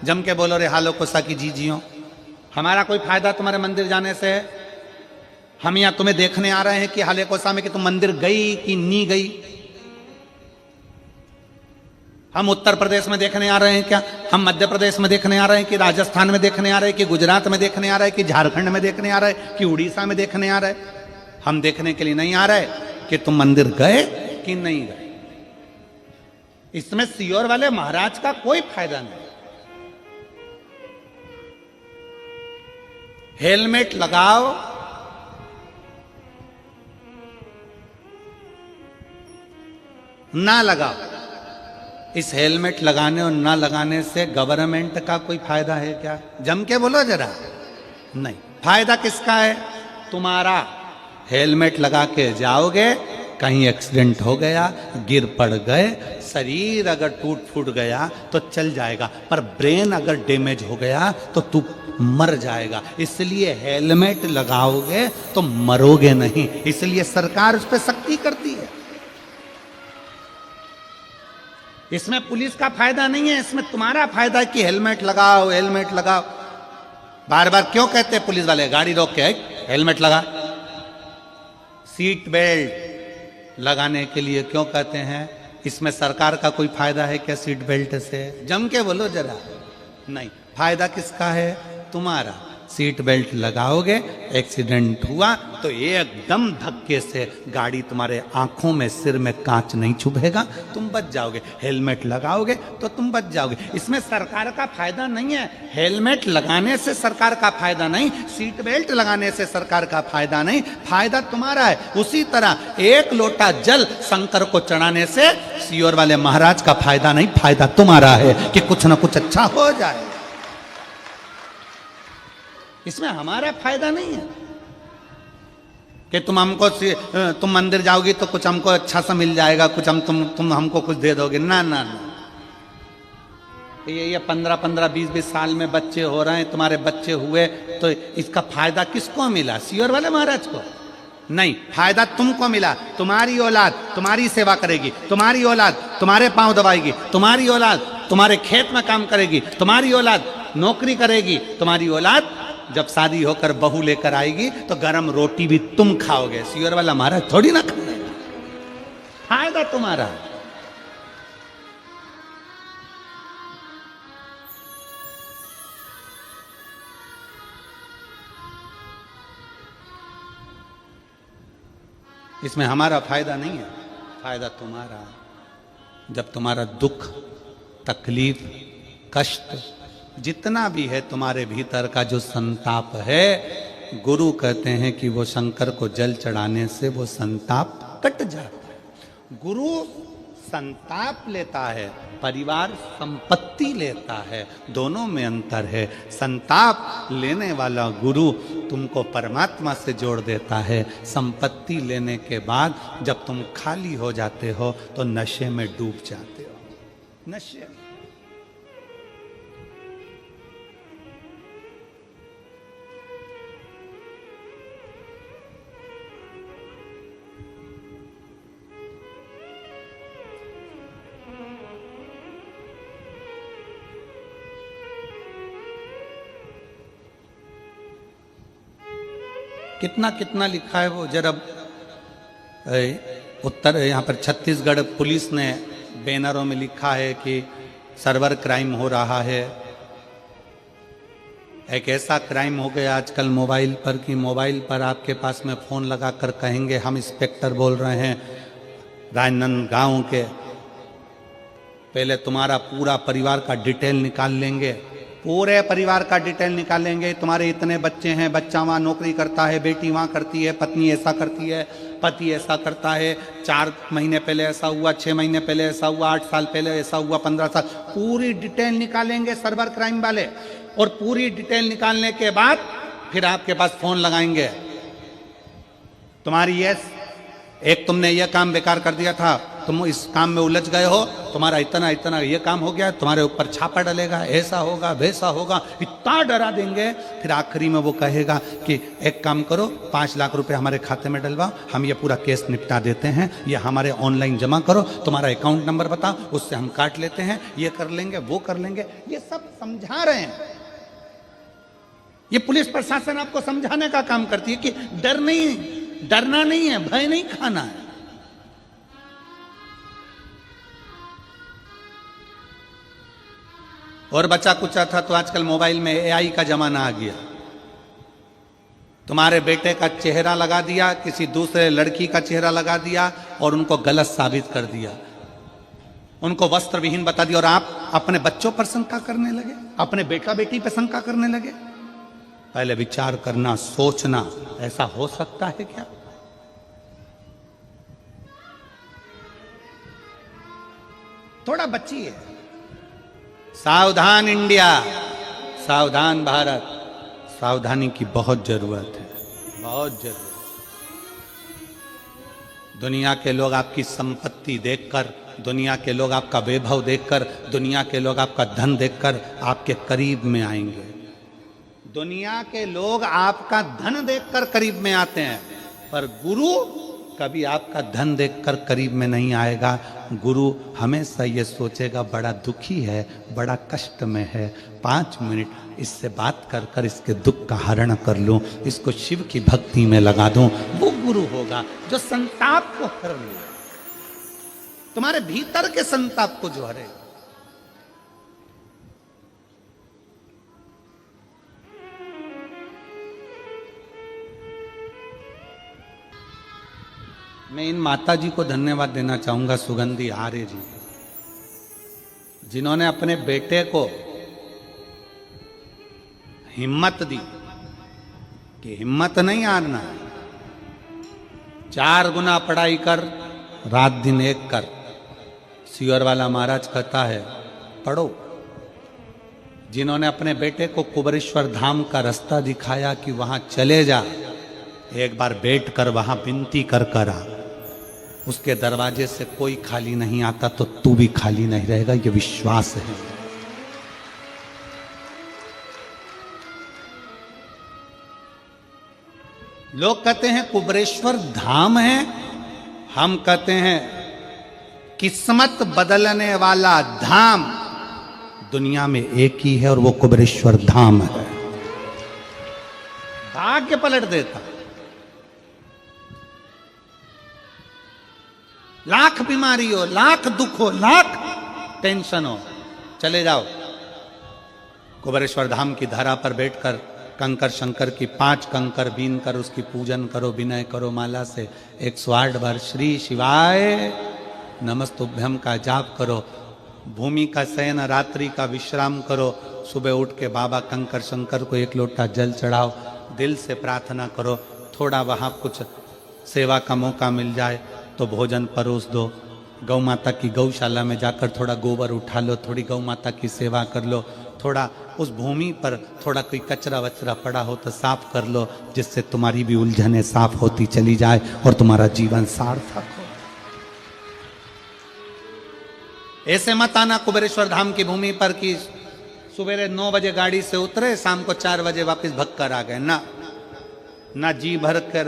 जम के बोलो रे हालो कोसा की जी जियो, हमारा कोई फायदा तुम्हारे मंदिर जाने से? हम यहां तुम्हें देखने आ रहे हैं कि हाले कोसा में कि तुम मंदिर गई कि नहीं गई? हम उत्तर प्रदेश में देखने आ रहे हैं क्या? हम मध्य प्रदेश में देखने आ रहे हैं कि राजस्थान में देखने आ रहे हैं कि गुजरात में देखने आ रहे हैं कि झारखंड में देखने आ रहे हैं कि उड़ीसा में देखने आ रहे हैं? हम देखने के लिए नहीं आ रहे कि तुम मंदिर गए कि नहीं गए। इसमें सियोर वाले महाराज का कोई फायदा नहीं। हेलमेट लगाओ, ना लगाओ, इस हेलमेट लगाने और ना लगाने से गवर्नमेंट का कोई फायदा है क्या? जम के बोलो जरा। नहीं, फायदा किसका है? तुम्हारा। हेलमेट लगा के जाओगे, कहीं एक्सीडेंट हो गया, गिर पड़ गए, शरीर अगर टूट फूट गया तो चल जाएगा, पर ब्रेन अगर डैमेज हो गया तो तू मर जाएगा। इसलिए हेलमेट लगाओगे तो मरोगे नहीं, इसलिए सरकार उस पर सख्ती करती है। इसमें पुलिस का फायदा नहीं है, इसमें तुम्हारा फायदा है कि हेलमेट लगाओ, हेलमेट लगाओ। बार बार क्यों कहते हैं पुलिस वाले गाड़ी रोक के हेलमेट लगा? सीट बेल्ट लगाने के लिए क्यों कहते हैं? इसमें सरकार का कोई फायदा है क्या सीट बेल्ट से? जम के बोलो जरा। नहीं, फायदा किसका है? तुम्हारा। सीट बेल्ट लगाओगे, एक्सीडेंट हुआ तो एकदम धक्के से गाड़ी तुम्हारे आंखों में, सिर में कांच नहीं चुभेगा, तुम बच जाओगे। हेलमेट लगाओगे तो तुम बच जाओगे। इसमें सरकार का फायदा नहीं है, हेलमेट लगाने से सरकार का फायदा नहीं, सीट बेल्ट लगाने से सरकार का फायदा नहीं, फायदा तुम्हारा है। उसी तरह एक लोटा जल शंकर को चढ़ाने से सीहोर वाले महाराज का फायदा नहीं, फायदा तुम्हारा है कि कुछ ना कुछ अच्छा हो जाए। इसमें हमारा फायदा नहीं है कि तुम मंदिर जाओगी तो कुछ हमको अच्छा सा मिल जाएगा, कुछ तुम हमको कुछ दे दोगे। ना ना ना, ये 15-15, 20-20 साल में बच्चे हो रहे हैं, तुम्हारे बच्चे हुए तो इसका फायदा किसको मिला? सीहोर वाले महाराज को नहीं, फायदा तुमको मिला। तुम्हारी औलाद तुम्हारी सेवा करेगी, तुम्हारी औलाद तुम्हारे पांव दबाएगी, तुम्हारी औलाद तुम्हारे खेत में काम करेगी, तुम्हारी औलाद नौकरी करेगी, तुम्हारी औलाद जब शादी होकर बहू लेकर आएगी तो गरम रोटी भी तुम खाओगे। सीहोर वाला महाराज थोड़ी ना खाएगा, फायदा तुम्हारा। इसमें हमारा फायदा नहीं है, फायदा तुम्हारा। जब तुम्हारा दुख, तकलीफ, कष्ट जितना भी है तुम्हारे भीतर का जो संताप है, गुरु कहते हैं कि वो शंकर को जल चढ़ाने से वो संताप कट जाता है। गुरु संताप लेता है, परिवार संपत्ति लेता है, दोनों में अंतर है। संताप लेने वाला गुरु तुमको परमात्मा से जोड़ देता है, संपत्ति लेने के बाद जब तुम खाली हो जाते हो तो नशे में डूब जाते हो। नशे कितना कितना लिखा है वो जरा। उत्तर यहाँ पर छत्तीसगढ़ पुलिस ने बैनरों में लिखा है कि सर्वर क्राइम हो रहा है। एक ऐसा क्राइम हो गया आजकल मोबाइल पर कि मोबाइल पर आपके पास में फ़ोन लगाकर कहेंगे हम इंस्पेक्टर बोल रहे हैं राजनांदगांव के, पहले तुम्हारा पूरा परिवार का डिटेल निकाल लेंगे, पूरे परिवार का डिटेल निकालेंगे। तुम्हारे इतने बच्चे हैं, बच्चा वहाँ नौकरी करता है, बेटी वहाँ करती है, पत्नी ऐसा करती है, पति ऐसा करता है, 4 महीने पहले ऐसा हुआ, 6 महीने पहले ऐसा हुआ, 8 साल पहले ऐसा हुआ, 15 साल, पूरी डिटेल निकालेंगे सर्वर क्राइम वाले। और पूरी डिटेल निकालने के बाद फिर आपके पास फोन लगाएंगे, तुम्हारी एक तुमने ये काम बेकार कर दिया था, तुम इस काम में उलझ गए हो, तुम्हारा इतना इतना ये काम हो गया, तुम्हारे ऊपर छापा डलेगा, ऐसा होगा वैसा होगा, इतना डरा देंगे। फिर आखिरी में वो कहेगा कि एक काम करो, 5 लाख रुपए हमारे खाते में डलवाओ, हम ये पूरा केस निपटा देते हैं, ये हमारे ऑनलाइन जमा करो, तुम्हारा अकाउंट नंबर बताओ, उससे हम काट लेते हैं, ये कर लेंगे वो कर लेंगे। ये सब समझा रहे हैं, ये पुलिस प्रशासन आपको समझाने का काम करती है कि डरना नहीं है, भय नहीं खाना है। और बचा कुचा था तो आजकल मोबाइल में एआई का जमाना आ गया। तुम्हारे बेटे का चेहरा लगा दिया, किसी दूसरे लड़की का चेहरा लगा दिया और उनको गलत साबित कर दिया, उनको वस्त्र विहीन बता दिया, और आप अपने बच्चों पर शंका करने लगे, अपने बेटा बेटी पर शंका करने लगे। पहले विचार करना, सोचना, ऐसा हो सकता है क्या? थोड़ा बचिए। सावधान इंडिया, सावधान भारत, सावधानी की बहुत जरूरत है, बहुत जरूरत। दुनिया के लोग आपकी संपत्ति देखकर, दुनिया के लोग आपका वैभव देखकर, दुनिया के लोग आपका धन देखकर आपके करीब में आएंगे। दुनिया के लोग आपका धन देखकर करीब में आते हैं, पर गुरु कभी आपका धन देखकर करीब में नहीं आएगा। गुरु हमेशा ये सोचेगा बड़ा दुखी है, बड़ा कष्ट में है, 5 मिनट इससे बात कर कर इसके दुख का हरण कर लूं, इसको शिव की भक्ति में लगा दूं। वो गुरु होगा जो संताप को हर ले, तुम्हारे भीतर के संताप को जो हरे। मैं इन माता जी को धन्यवाद देना चाहूंगा, सुगंधी आर्य जी, जिन्होंने अपने बेटे को हिम्मत दी कि हिम्मत नहीं हारना, 4 गुना पढ़ाई कर, रात दिन एक कर। सियोर वाला महाराज कहता है पढ़ो। जिन्होंने अपने बेटे को कुबरेश्वर धाम का रास्ता दिखाया कि वहां चले जा, एक बार बैठ कर वहां विनती कर कर आ, उसके दरवाजे से कोई खाली नहीं आता, तो तू भी खाली नहीं रहेगा, ये विश्वास है। लोग कहते हैं कुबरेश्वर धाम है, हम कहते हैं किस्मत बदलने वाला धाम दुनिया में एक ही है, और वो कुबरेश्वर धाम है। भाग्य पलट देता। लाख बीमारी हो, लाख दुख हो, लाख टेंशन हो, चले जाओ कुबरेश्वर धाम की धरा पर बैठकर कंकर शंकर की 5 कंकर बीन कर उसकी पूजन करो, विनय करो, माला से 108 बार श्री शिवाय नमस्तुभ्यम का जाप करो, भूमि का शयन, रात्रि का विश्राम करो, सुबह उठ के बाबा कंकर शंकर को 1 लोटा जल चढ़ाओ, दिल से प्रार्थना करो, थोड़ा वहाँ कुछ सेवा का मौका मिल जाए तो भोजन परोस दो, गौ माता की गौशाला में जाकर थोड़ा गोबर उठा लो, थोड़ी गौ माता की सेवा कर लो, थोड़ा उस भूमि पर थोड़ा कोई कचरा वचरा पड़ा हो तो साफ कर लो, जिससे तुम्हारी भी उलझनें साफ होती चली जाए और तुम्हारा जीवन सार्थक हो। ऐसे मत आना कुबेरेश्वर धाम की भूमि पर कि सुबह 9 बजे गाड़ी से उतरे, शाम को 4 बजे वापस भग कर आ गए। ना जी भर कर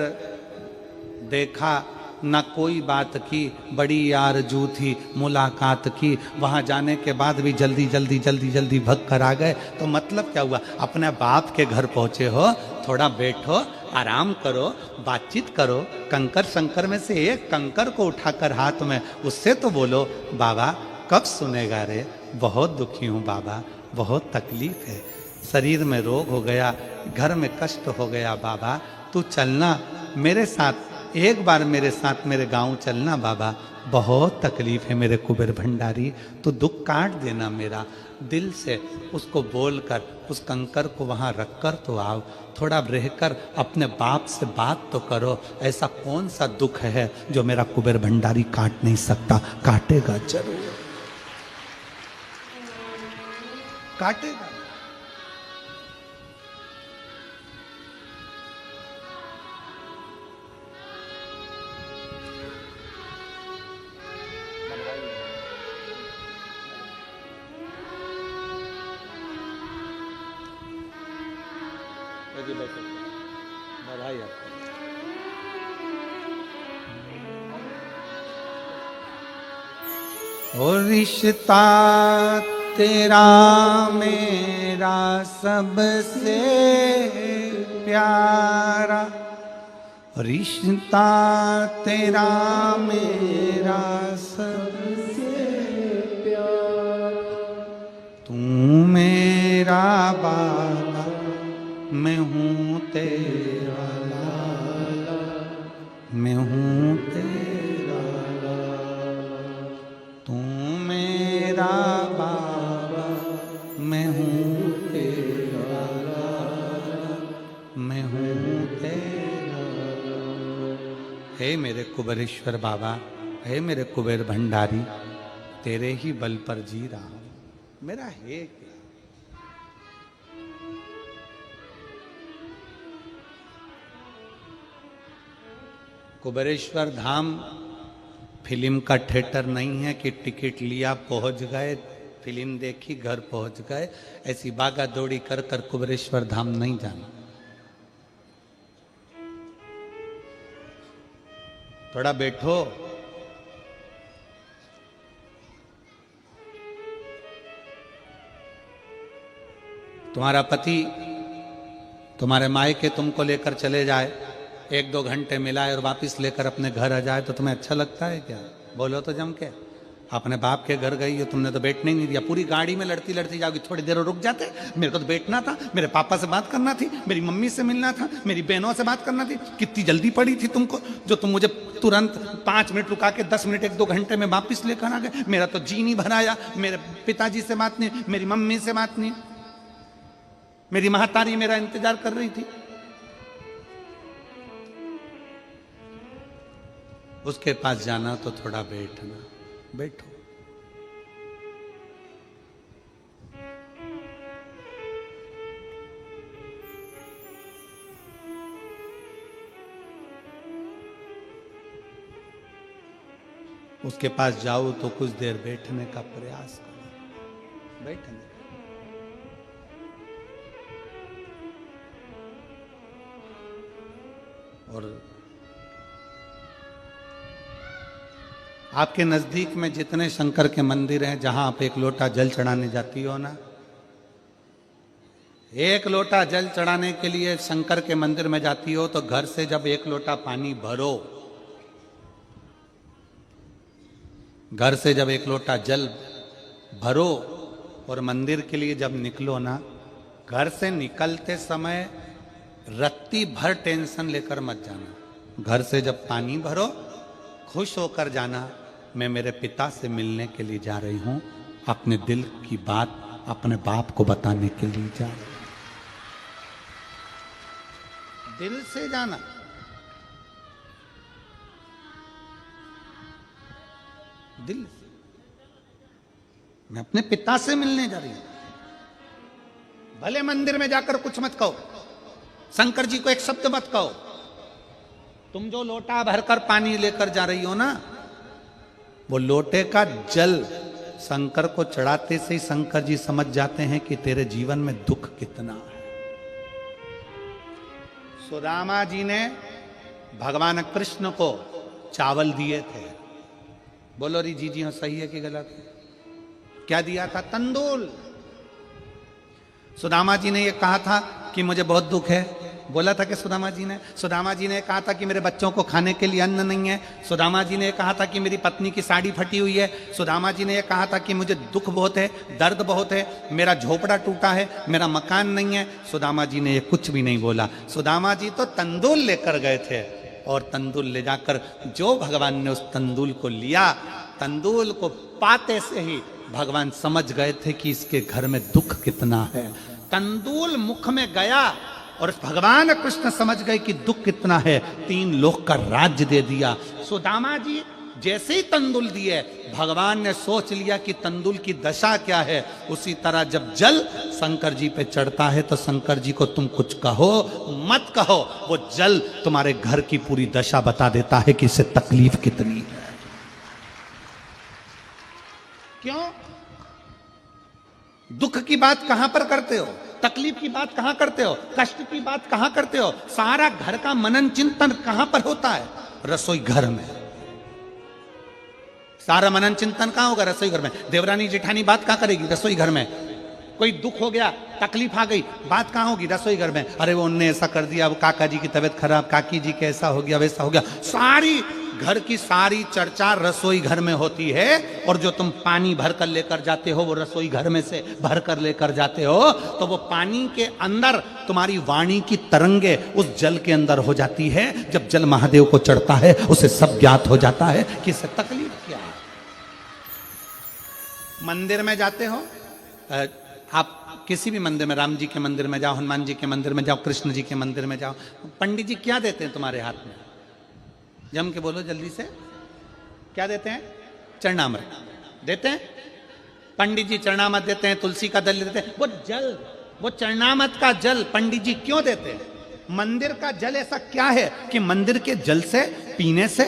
देखा, ना कोई बात की, बड़ी आरज़ू थी मुलाकात की, वहाँ जाने के बाद भी जल्दी जल्दी जल्दी जल्दी भग कर आ गए। तो मतलब क्या हुआ? अपने बाप के घर पहुँचे हो, थोड़ा बैठो, आराम करो, बातचीत करो, कंकर शंकर में से एक कंकर को उठाकर हाथ में, उससे तो बोलो बाबा कब सुनेगा रे, बहुत दुखी हूँ बाबा, बहुत तकलीफ है, शरीर में रोग हो गया, घर में कष्ट हो गया बाबा, तू चलना मेरे साथ, एक बार मेरे साथ मेरे गांव चलना बाबा, बहुत तकलीफ है मेरे कुबेर भंडारी, तो दुख काट देना मेरा। दिल से उसको बोलकर उस कंकर को वहाँ रखकर तो आओ, थोड़ा रहकर अपने बाप से बात तो करो। ऐसा कौन सा दुख है जो मेरा कुबेर भंडारी काट नहीं सकता? काटेगा जरूर, काटेगा। बधाई आपको। और रिश्ता तेरा मेरा सबसे प्यारा, रिश्ता तेरा मेरा सबसे प्यारा, तू मेरा बाबा मैं हूँ तेरा लाला, मैं हूँ तेरा लाला, तू मेरा बाबा मैं हूँ तेरा लाला, मैं हूँ तेरा लाला। हे मेरे कुबेरेश्वर बाबा, हे मेरे कुबेर भंडारी, तेरे ही बल पर जी रहा हूँ, मेरा है क्या? कुबेरेश्वर धाम फिल्म का थिएटर नहीं है कि टिकट लिया पहुंच गए, फिल्म देखी घर पहुंच गए, ऐसी भागा दौड़ी कर कर कुबेरेश्वर धाम नहीं जाना। थोड़ा बैठो, तुम्हारा पति तुम्हारे मायके तुमको लेकर चले जाए, 1-2 घंटे मिलाए और वापस लेकर अपने घर आ जाए, तो तुम्हें अच्छा लगता है क्या? बोलो तो जम के। अपने बाप के घर गई हो, तुमने तो बैठने ही नहीं दिया, पूरी गाड़ी में लड़ती लड़ती जाओगी, थोड़ी देर रुक जाते, मेरे को तो बैठना था, मेरे पापा से बात करना थी, मेरी मम्मी से मिलना था, मेरी बहनों से बात करना थी। कितनी जल्दी पड़ी थी तुमको जो तुम मुझे तुरंत 5 मिनट रुका के 10 मिनट 1-2 घंटे में वापिस लेकर आ गए। मेरा तो जी नहीं भराया, मेरे पिताजी से बात नहीं, मेरी मम्मी से बात नहीं, मेरी महतारी मेरा इंतजार कर रही थी। उसके पास जाना तो थोड़ा बैठना, बैठो। उसके पास जाओ तो कुछ देर बैठने का प्रयास करो, बैठने। और आपके नजदीक में जितने शंकर के मंदिर हैं, जहां आप एक लोटा जल चढ़ाने जाती हो ना, एक लोटा जल चढ़ाने के लिए शंकर के मंदिर में जाती हो तो घर से जब एक लोटा पानी भरो, घर से जब एक लोटा जल भरो और मंदिर के लिए जब निकलो ना, घर से निकलते समय रत्ती भर टेंशन लेकर मत जाना। घर से जब पानी भरो, खुश होकर जाना, मैं मेरे पिता से मिलने के लिए जा रही हूं, अपने दिल की बात अपने बाप को बताने के लिए जा रही हूं। दिल से जाना। दिल से। मैं अपने पिता से मिलने जा रही हूं। भले मंदिर में जाकर कुछ मत कहो, शंकर जी को एक शब्द मत कहो, तुम जो लोटा भरकर पानी लेकर जा रही हो ना, वो लोटे का जल शंकर को चढ़ाते से ही शंकर जी समझ जाते हैं कि तेरे जीवन में दुख कितना है। सुदामा जी ने भगवान कृष्ण को चावल दिए थे। बोलो री जी हाँ, सही है कि गलत है? क्या दिया था? तंदूल। सुदामा जी ने यह कहा था कि मुझे बहुत दुख है। बोला था कि सुदामा जी ने कहा था कि मेरे बच्चों को खाने के लिए अन्न नहीं है। सुदामा जी ने कहा था कि मेरी पत्नी की साड़ी फटी हुई है। सुदामा जी ने यह कहा था कि मुझे दुख बहुत है, दर्द बहुत है, मेरा झोपड़ा टूटा है, मेरा मकान नहीं है। सुदामा जी ने यह कुछ भी नहीं बोला। सुदामा जी तो तंदूल लेकर गए थे और तंदूल ले जाकर जो भगवान ने उस तंदूल को लिया, तंदूल को पाते से ही भगवान समझ गए थे कि इसके घर में दुख कितना है। तंदूल मुख में गया और भगवान कृष्ण समझ गए कि दुख कितना है, 3 लोक का राज्य दे दिया। सुदामा जी जैसे ही तंदूल दिए, भगवान ने सोच लिया कि तंदूल की दशा क्या है। उसी तरह जब जल शंकर जी पे चढ़ता है तो शंकर जी को तुम कुछ कहो मत कहो, वो जल तुम्हारे घर की पूरी दशा बता देता है कि इससे तकलीफ कितनी है। क्यों? दुख की बात कहां पर करते हो, तकलीफ की बात कहां करते हो, कष्ट की बात कहां करते हो? सारा घर का मनन चिंतन कहां पर होता है? रसोई घर में। सारा मनन चिंतन कहां होगा? रसोई घर में। देवरानी जेठानी बात कहां करेगी? रसोई घर में। कोई दुख हो गया, तकलीफ आ गई, बात कहां होगी? रसोई घर में। अरे वो उनने ऐसा कर दिया, वो काका जी की तबीयत खराब, काकी जी के ऐसा हो गया, वैसा हो गया। सारी घर की सारी चर्चा रसोई घर में होती है। और जो तुम पानी भर कर लेकर जाते हो, वो रसोई घर में से भर कर लेकर जाते हो, तो वो पानी के अंदर तुम्हारी वाणी की तरंगे उस जल के अंदर हो जाती है। जब जल महादेव को चढ़ता है, उसे सब ज्ञात हो जाता है कि इससे तकलीफ क्या है। मंदिर में जाते हो, आप किसी भी मंदिर में, राम जी के मंदिर में जाओ, हनुमान जी के मंदिर में जाओ, कृष्ण जी के मंदिर में जाओ, पंडित जी क्या देते हैं तुम्हारे हाथ में? जम के बोलो जल्दी से, क्या देते हैं? चरणामृत देते हैं। पंडित जी चरणामृत देते हैं, तुलसी का दल देते हैं। वो जल, वो चरणामृत का जल पंडित जी क्यों देते हैं? मंदिर का जल ऐसा क्या है कि मंदिर के जल से पीने से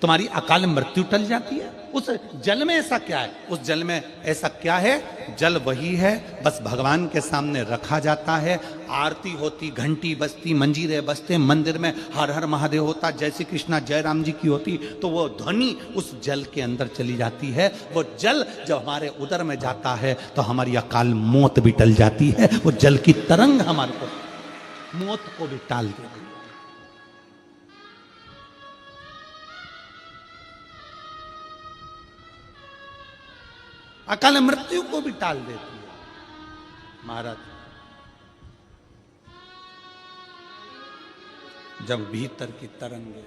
तुम्हारी अकाल मृत्यु टल जाती है? उस जल में ऐसा क्या है? उस जल में ऐसा क्या है? जल वही है, बस भगवान के सामने रखा जाता है, आरती होती, घंटी बजती, मंजीरे बजते, मंदिर में हर हर महादेव होता, जय श्री कृष्णा जय राम जी की होती, तो वो ध्वनि उस जल के अंदर चली जाती है। वो जल जब हमारे उदर में जाता है तो हमारी अकाल मौत भी टल जाती है। वो जल की तरंग हमारे को मौत को भी टाल देती है। अकाल मृत्यु को भी टाल देती है। महाराज जब भीतर की तरंग है,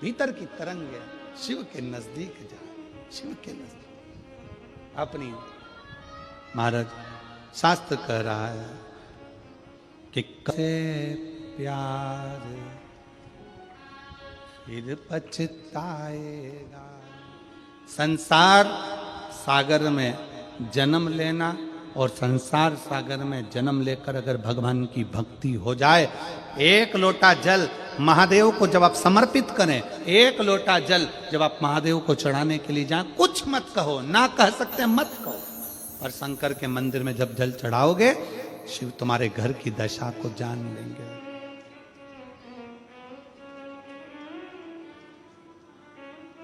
भीतर की तरंग है, शिव के नजदीक जाए, शिव के नजदीक अपनी। महाराज शास्त्र कह रहा है कि कैसे प्यार फिर पछताएगा। संसार सागर में जन्म लेना और संसार सागर में जन्म लेकर अगर भगवान की भक्ति हो जाए, एक लोटा जल महादेव को जब आप समर्पित करें, एक लोटा जल जब आप महादेव को चढ़ाने के लिए जाएं, कुछ मत कहो, ना कह सकते मत कहो, और शंकर के मंदिर में जब जल चढ़ाओगे, शिव तुम्हारे घर की दशा को जान लेंगे।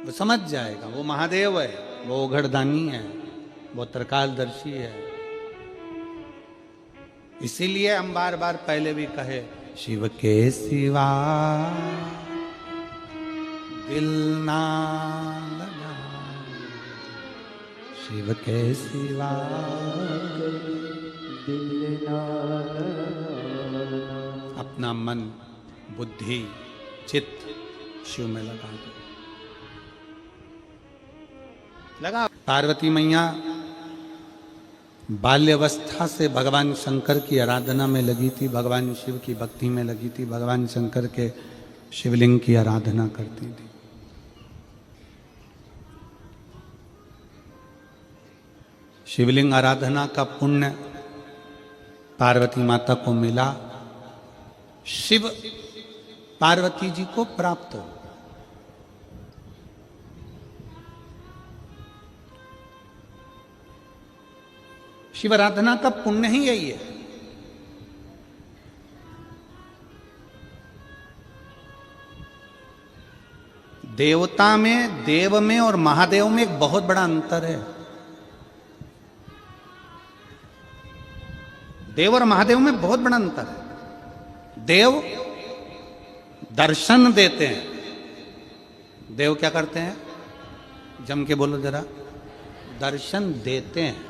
वो समझ जाएगा, वो महादेव है, वो उघड़दानी है, वो त्रिकालदर्शी है। इसीलिए हम बार बार पहले भी कहे, शिव के सिवा दिल ना लगा, शिव के सिवा दिल ना लगा। अपना मन, बुद्धि, चित्त शिव में लगा दो, लगा। पार्वती मैया बाल्यावस्था से भगवान शंकर की आराधना में लगी थी, भगवान शिव की भक्ति में लगी थी, भगवान शंकर के शिवलिंग की आराधना करती थी। शिवलिंग आराधना का पुण्य पार्वती माता को मिला, शिव पार्वती जी को प्राप्त हो। शिव आराधना का पुण्य ही यही है। देवता में, देव में और महादेव में एक बहुत बड़ा अंतर है। देव और महादेव में बहुत बड़ा अंतर है। देव दर्शन देते हैं। देव क्या करते हैं? जम के बोलो जरा। दर्शन देते हैं।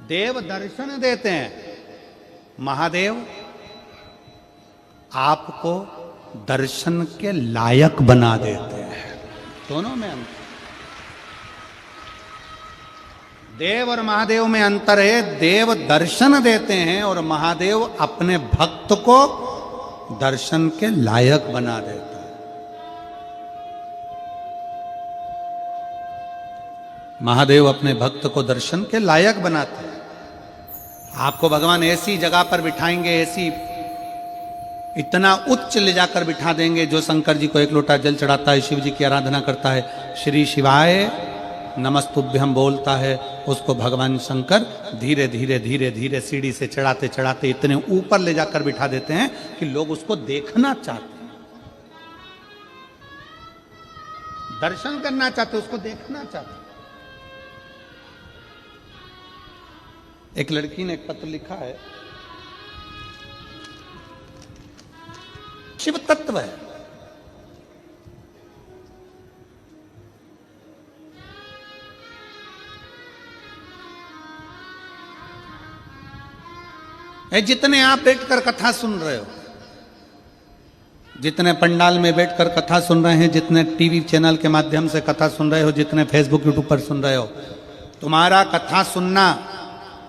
देव दर्शन देते हैं। महादेव आपको दर्शन के लायक बना देते हैं। दोनों में अंतर। देव और महादेव में अंतर है। देव दर्शन देते हैं और महादेव अपने भक्त को दर्शन के लायक बना देता है। महादेव अपने भक्त को दर्शन के लायक बनाते हैं। आपको भगवान ऐसी जगह पर बिठाएंगे, ऐसी इतना उच्च ले जाकर बिठा देंगे, जो शंकर जी को एक लोटा जल चढ़ाता है, शिव जी की आराधना करता है, श्री शिवाय नमस्तुभ्यम बोलता है, उसको भगवान शंकर धीरे धीरे धीरे धीरे सीढ़ी से चढ़ाते चढ़ाते इतने ऊपर ले जाकर बिठा देते हैं कि लोग उसको देखना चाहते हैं, दर्शन करना चाहते, उसको देखना चाहते। एक लड़की ने एक पत्र लिखा है, शिव तत्व है। जितने आप बैठकर कथा सुन रहे हो, जितने पंडाल में बैठकर कथा सुन रहे हैं, जितने टीवी चैनल के माध्यम से कथा सुन रहे हो, जितने फेसबुक यूट्यूब पर सुन रहे हो, तुम्हारा कथा सुनना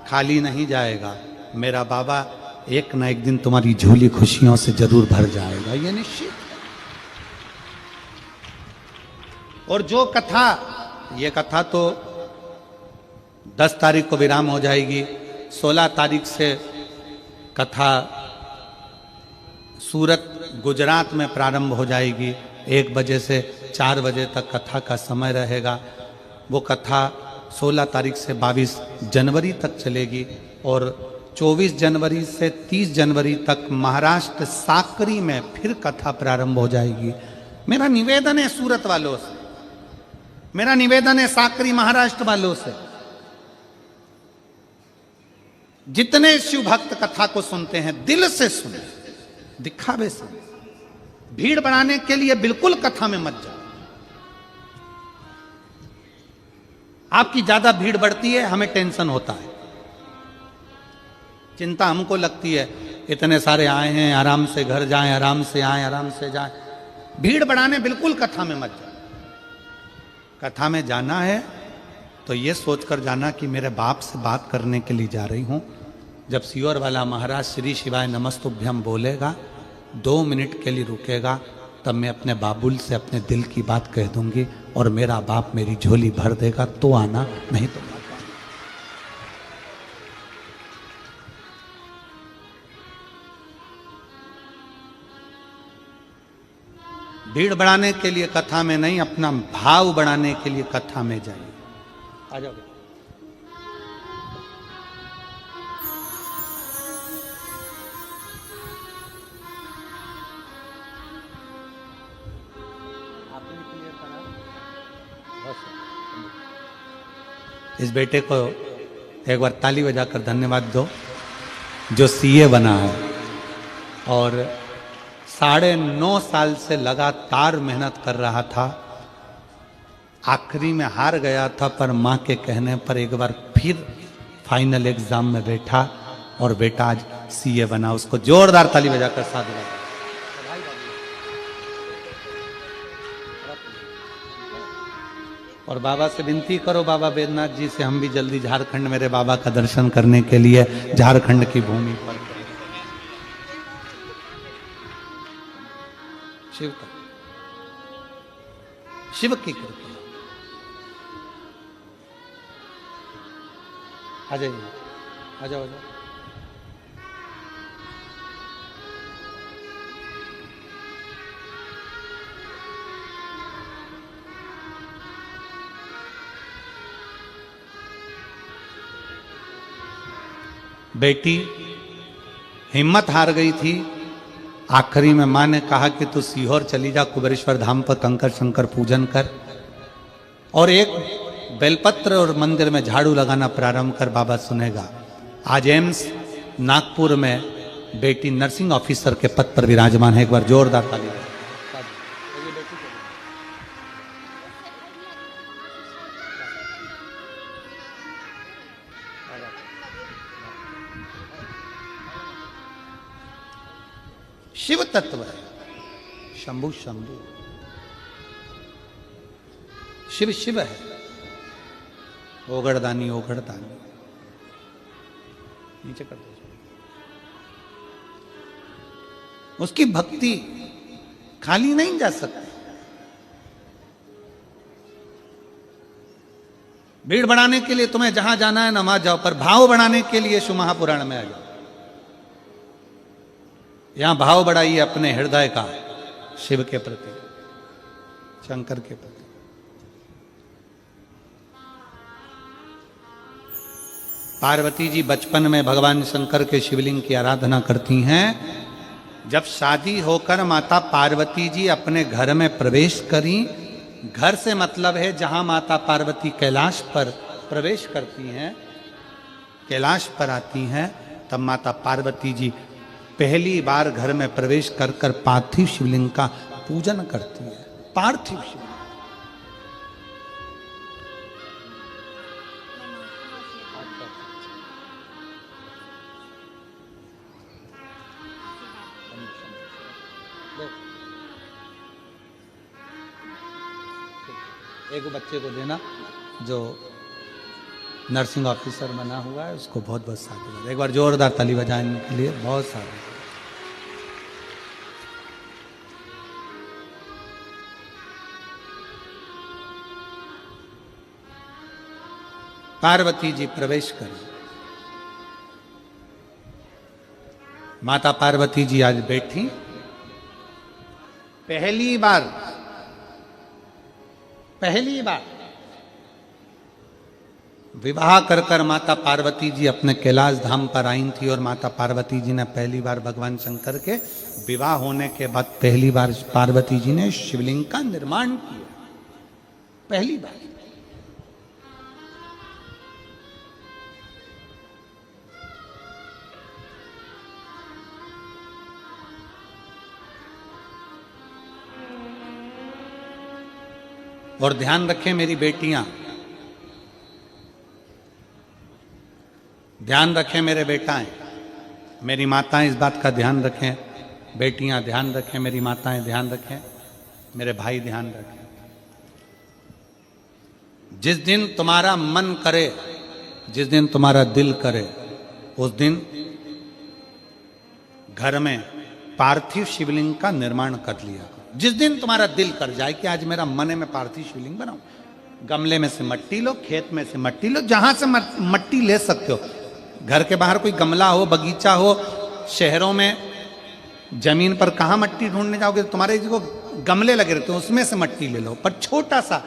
खाली नहीं जाएगा। मेरा बाबा एक ना एक दिन तुम्हारी झोली खुशियों से जरूर भर जाएगा, ये निश्चित। और जो कथा, ये कथा तो 10 तारीख को विराम हो जाएगी। 16 तारीख से कथा सूरत गुजरात में प्रारंभ हो जाएगी। 1 बजे से 4 बजे तक कथा का समय रहेगा। वो कथा 16 तारीख से 22 जनवरी तक चलेगी और 24 जनवरी से 30 जनवरी तक महाराष्ट्र साकरी में फिर कथा प्रारंभ हो जाएगी। मेरा निवेदन है सूरत वालों से, मेरा निवेदन है साकरी महाराष्ट्र वालों से, जितने शिव भक्त कथा को सुनते हैं दिल से सुने, दिखावे से, भीड़ बढ़ाने के लिए बिल्कुल कथा में मत जाओ। आपकी ज्यादा भीड़ बढ़ती है, हमें टेंशन होता है, चिंता हमको लगती है, इतने सारे आए हैं, आराम से घर जाएं, आराम से आए, आराम से जाएं। भीड़ बढ़ाने बिल्कुल कथा में मत जाओ। कथा में जाना है तो ये सोचकर जाना कि मेरे बाप से बात करने के लिए जा रही हूं। जब सियोर वाला महाराज श्री शिवाय नमस्तुभ्यम बोलेगा, 2 मिनट के लिए रुकेगा, तब मैं अपने बाबुल से अपने दिल की बात कह दूंगी और मेरा बाप मेरी झोली भर देगा, तो आना, नहीं तो मत आना। भीड़ बढ़ाने के लिए कथा में नहीं, अपना भाव बढ़ाने के लिए कथा में जाइए। आ जाओ। इस बेटे को एक बार ताली बजाकर धन्यवाद दो, जो सीए बना है और 9.5 साल से लगातार मेहनत कर रहा था। आखिरी में हार गया था, पर मां के कहने पर एक बार फिर फाइनल एग्जाम में बैठा और बेटा आज सीए बना। उसको जोरदार ताली बजाकर साधुवाद। और बाबा से विनती करो, बाबा बैद्यनाथ जी से, हम भी जल्दी झारखंड मेरे बाबा का दर्शन करने के लिए झारखंड की भूमि पर। शिव की कृपा। आ जाइए, आ जाओ, आ जाओ। बेटी हिम्मत हार गई थी। आखिरी में मां ने कहा कि तू सीहोर चली जा, कुबेरेश्वर धाम पर कंकर शंकर पूजन कर और एक बेलपत्र और मंदिर में झाड़ू लगाना प्रारंभ कर, बाबा सुनेगा। आज एम्स नागपुर में बेटी नर्सिंग ऑफिसर के पद पर विराजमान है। एक बार जोरदार ताली। शिव तत्व है, शंभु शंभु, शिव शिव है, ओगड़दानी ओगड़दानी। नीचे कर दो। उसकी भक्ति खाली नहीं जा सकती। भीड़ बढ़ाने के लिए तुम्हें जहां जाना है नमाज जाओ, पर भाव बढ़ाने के लिए शिव महापुराण में आ जाओ। यहां भाव बढ़ाइए अपने हृदय का, शिव के प्रति, शंकर के प्रति। पार्वती जी बचपन में भगवान शंकर के शिवलिंग की आराधना करती हैं। जब शादी होकर माता पार्वती जी अपने घर में प्रवेश करी, घर से मतलब है जहां माता पार्वती कैलाश पर प्रवेश करती हैं, कैलाश पर आती हैं, तब माता पार्वती जी पहली बार घर में प्रवेश कर कर पार्थिव शिवलिंग का पूजन करती है। पार्थिव शिवलिंग। एक बच्चे को देना जो नर्सिंग ऑफिसर बना हुआ है, उसको बहुत बहुत साधुवाद। एक बार जोरदार ताली बजाने के लिए बहुत साधुवाद। पार्वती जी प्रवेश करें। माता पार्वती जी आज बैठी, पहली बार विवाह कर कर माता पार्वती जी अपने कैलाश धाम पर आई थी। और माता पार्वती जी ने पहली बार भगवान शंकर के विवाह होने के बाद पहली बार पार्वती जी ने शिवलिंग का निर्माण किया, पहली बार। और ध्यान रखें मेरी बेटियां, ध्यान रखें मेरे बेटाएं, मेरी माताएं इस बात का ध्यान रखें, बेटियां ध्यान रखें, मेरी माताएं ध्यान रखें, मेरे भाई ध्यान रखें। जिस दिन तुम्हारा मन करे, जिस दिन तुम्हारा दिल करे, उस दिन घर में पार्थिव शिवलिंग का निर्माण कर लिया। जिस दिन तुम्हारा दिल कर जाए कि आज मेरा मन है मैं पार्थिव शिवलिंग बनाऊं, गमले में से मट्टी लो, खेत में से मट्टी लो, जहां से मट्टी ले सकते हो। घर के बाहर कोई गमला हो, बगीचा हो, शहरों में जमीन पर कहां मट्टी ढूंढने जाओगे, तुम्हारे जो गमले लगे रहते हो उसमें से मट्टी ले लो, पर छोटा सा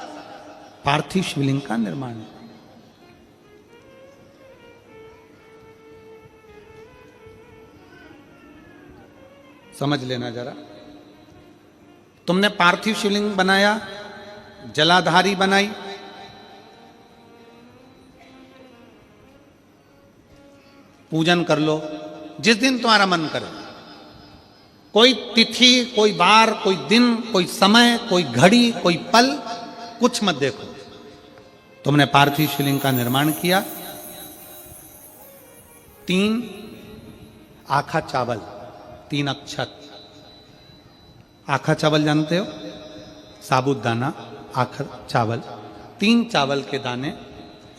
पार्थिव शिवलिंग का निर्माण। समझ लेना जरा, तुमने पार्थिव शिवलिंग बनाया, जलाधारी बनाई, पूजन कर लो जिस दिन तुम्हारा मन करे। कोई तिथि, कोई बार, कोई दिन, कोई समय, कोई घड़ी, कोई पल, कुछ मत देखो। तुमने पार्थिव शिवलिंग का निर्माण किया। 3 आखा चावल, 3 अक्षत। आखा चावल जानते हो, साबूदाना, आखा चावल। 3 चावल के दाने,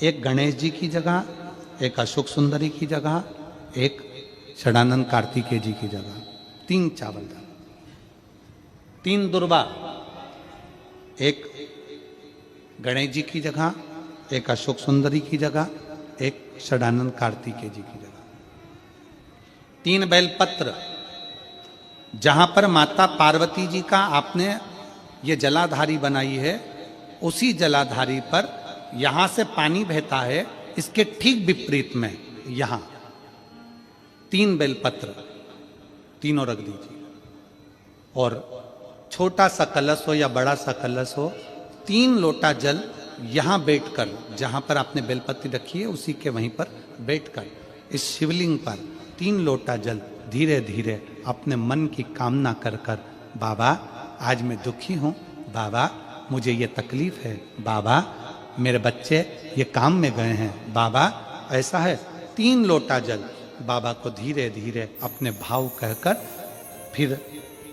एक गणेश जी की जगह, एक अशोक सुंदरी की जगह, एक षडानंद कार्तिकेय जी की जगह। 3 चावल दाने। 3 दुर्वा, एक गणेश जी की जगह, एक अशोक सुंदरी की जगह, एक षडानंद कार्तिकेय जी की जगह। 3 बेलपत्र, जहां पर माता पार्वती जी का आपने ये जलाधारी बनाई है, उसी जलाधारी पर यहां से पानी बहता है, इसके ठीक विपरीत में यहां 3 बेलपत्र, तीनों रख दीजिए। और छोटा सा कलश हो या बड़ा सा कलश हो, 3 लोटा जल यहां बैठकर, जहां पर आपने बेलपत्ती रखी है उसी के वहीं पर बैठकर इस शिवलिंग पर 3 लोटा जल धीरे धीरे अपने मन की कामना कर कर, बाबा आज मैं दुखी हूं, बाबा मुझे ये तकलीफ है, बाबा मेरे बच्चे ये काम में गए हैं, बाबा ऐसा है। 3 लोटा जल बाबा को धीरे धीरे अपने भाव कहकर, फिर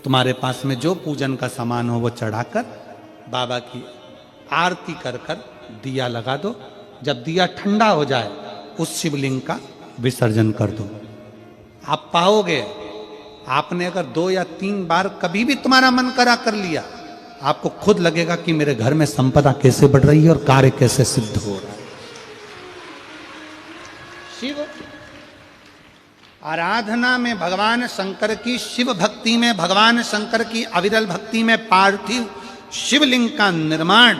तुम्हारे पास में जो पूजन का सामान हो वो चढ़ाकर बाबा की आरती कर कर दिया लगा दो। जब दिया ठंडा हो जाए उस शिवलिंग का विसर्जन कर दो। आप पाओगे, आपने अगर 2 या 3 बार कभी भी तुम्हारा मन करा कर लिया, आपको खुद लगेगा कि मेरे घर में संपदा कैसे बढ़ रही है और कार्य कैसे सिद्ध हो रहा है। शिव आराधना में भगवान शंकर की, शिव भक्ति में भगवान शंकर की अविरल भक्ति में पार्थिव शिवलिंग का निर्माण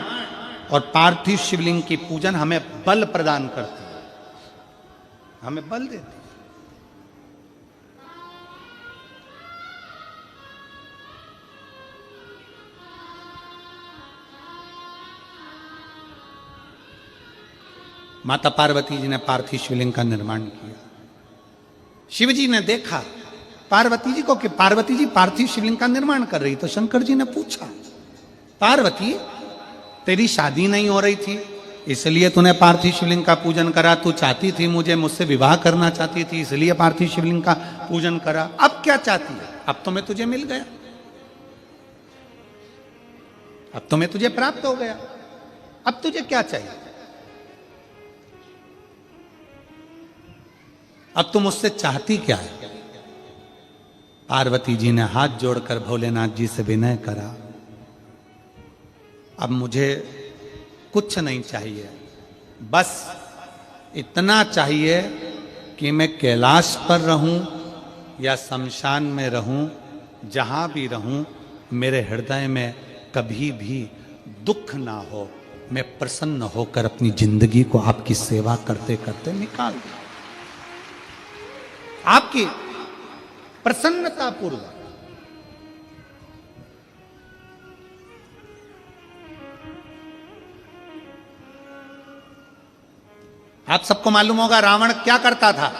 और पार्थिव शिवलिंग की पूजन हमें बल प्रदान करती है, हमें बल देती है। माता पार्वती जी ने पार्थिव शिवलिंग का निर्माण किया। शिव जी ने देखा पार्वती जी को कि पार्वती जी पार्थिव शिवलिंग का निर्माण कर रही, तो शंकर जी ने पूछा, पार्वती तेरी शादी नहीं हो रही थी इसलिए तूने पार्थिव शिवलिंग का पूजन करा, तू चाहती थी मुझसे विवाह करना चाहती थी इसलिए पार्थिव शिवलिंग का पूजन करा, अब क्या चाहती है? अब तो मैं तुझे मिल गया, अब तो मैं तुझे प्राप्त हो गया, अब तुझे क्या चाहिए? अब तुम मुझसे चाहती क्या है? पार्वती जी ने हाथ जोड़कर भोलेनाथ जी से विनय करा, अब मुझे कुछ नहीं चाहिए, बस इतना चाहिए कि मैं कैलाश पर रहूं या शमशान में रहूं, जहां भी रहूं मेरे हृदय में कभी भी दुख ना हो, मैं प्रसन्न होकर अपनी जिंदगी को आपकी सेवा करते करते निकाल दूं, आपकी प्रसन्नता पूर्वक। आप सबको मालूम होगा रावण क्या करता था।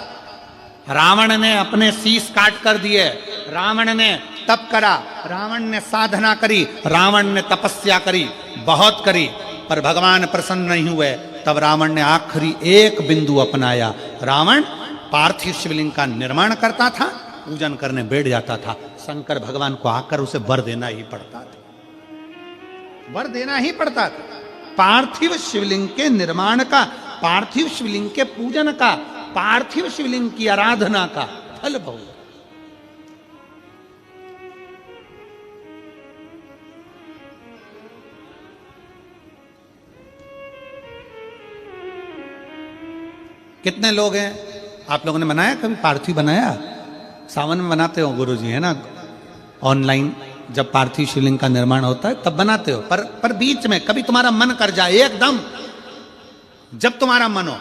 रावण ने अपने शीश काट कर दिए, रावण ने तप करा, रावण ने साधना करी, रावण ने तपस्या करी, बहुत करी, पर भगवान प्रसन्न नहीं हुए। तब रावण ने आखिरी एक बिंदु अपनाया। रावण पार्थिव शिवलिंग का निर्माण करता था, पूजन करने बैठ जाता था। शंकर भगवान को आकर उसे वर देना ही पड़ता था, वर देना ही पड़ता था। पार्थिव शिवलिंग के निर्माण का, पार्थिव शिवलिंग के पूजन का, पार्थिव शिवलिंग की आराधना का फल भोग। कितने लोग हैं आप लोगों ने बनाया, कभी पार्थिव बनाया? सावन में बनाते हो गुरुजी, है ना, ऑनलाइन जब पार्थिव शिवलिंग का निर्माण होता है तब बनाते हो। पर बीच में कभी तुम्हारा मन कर जाए एकदम, जब तुम्हारा मन हो।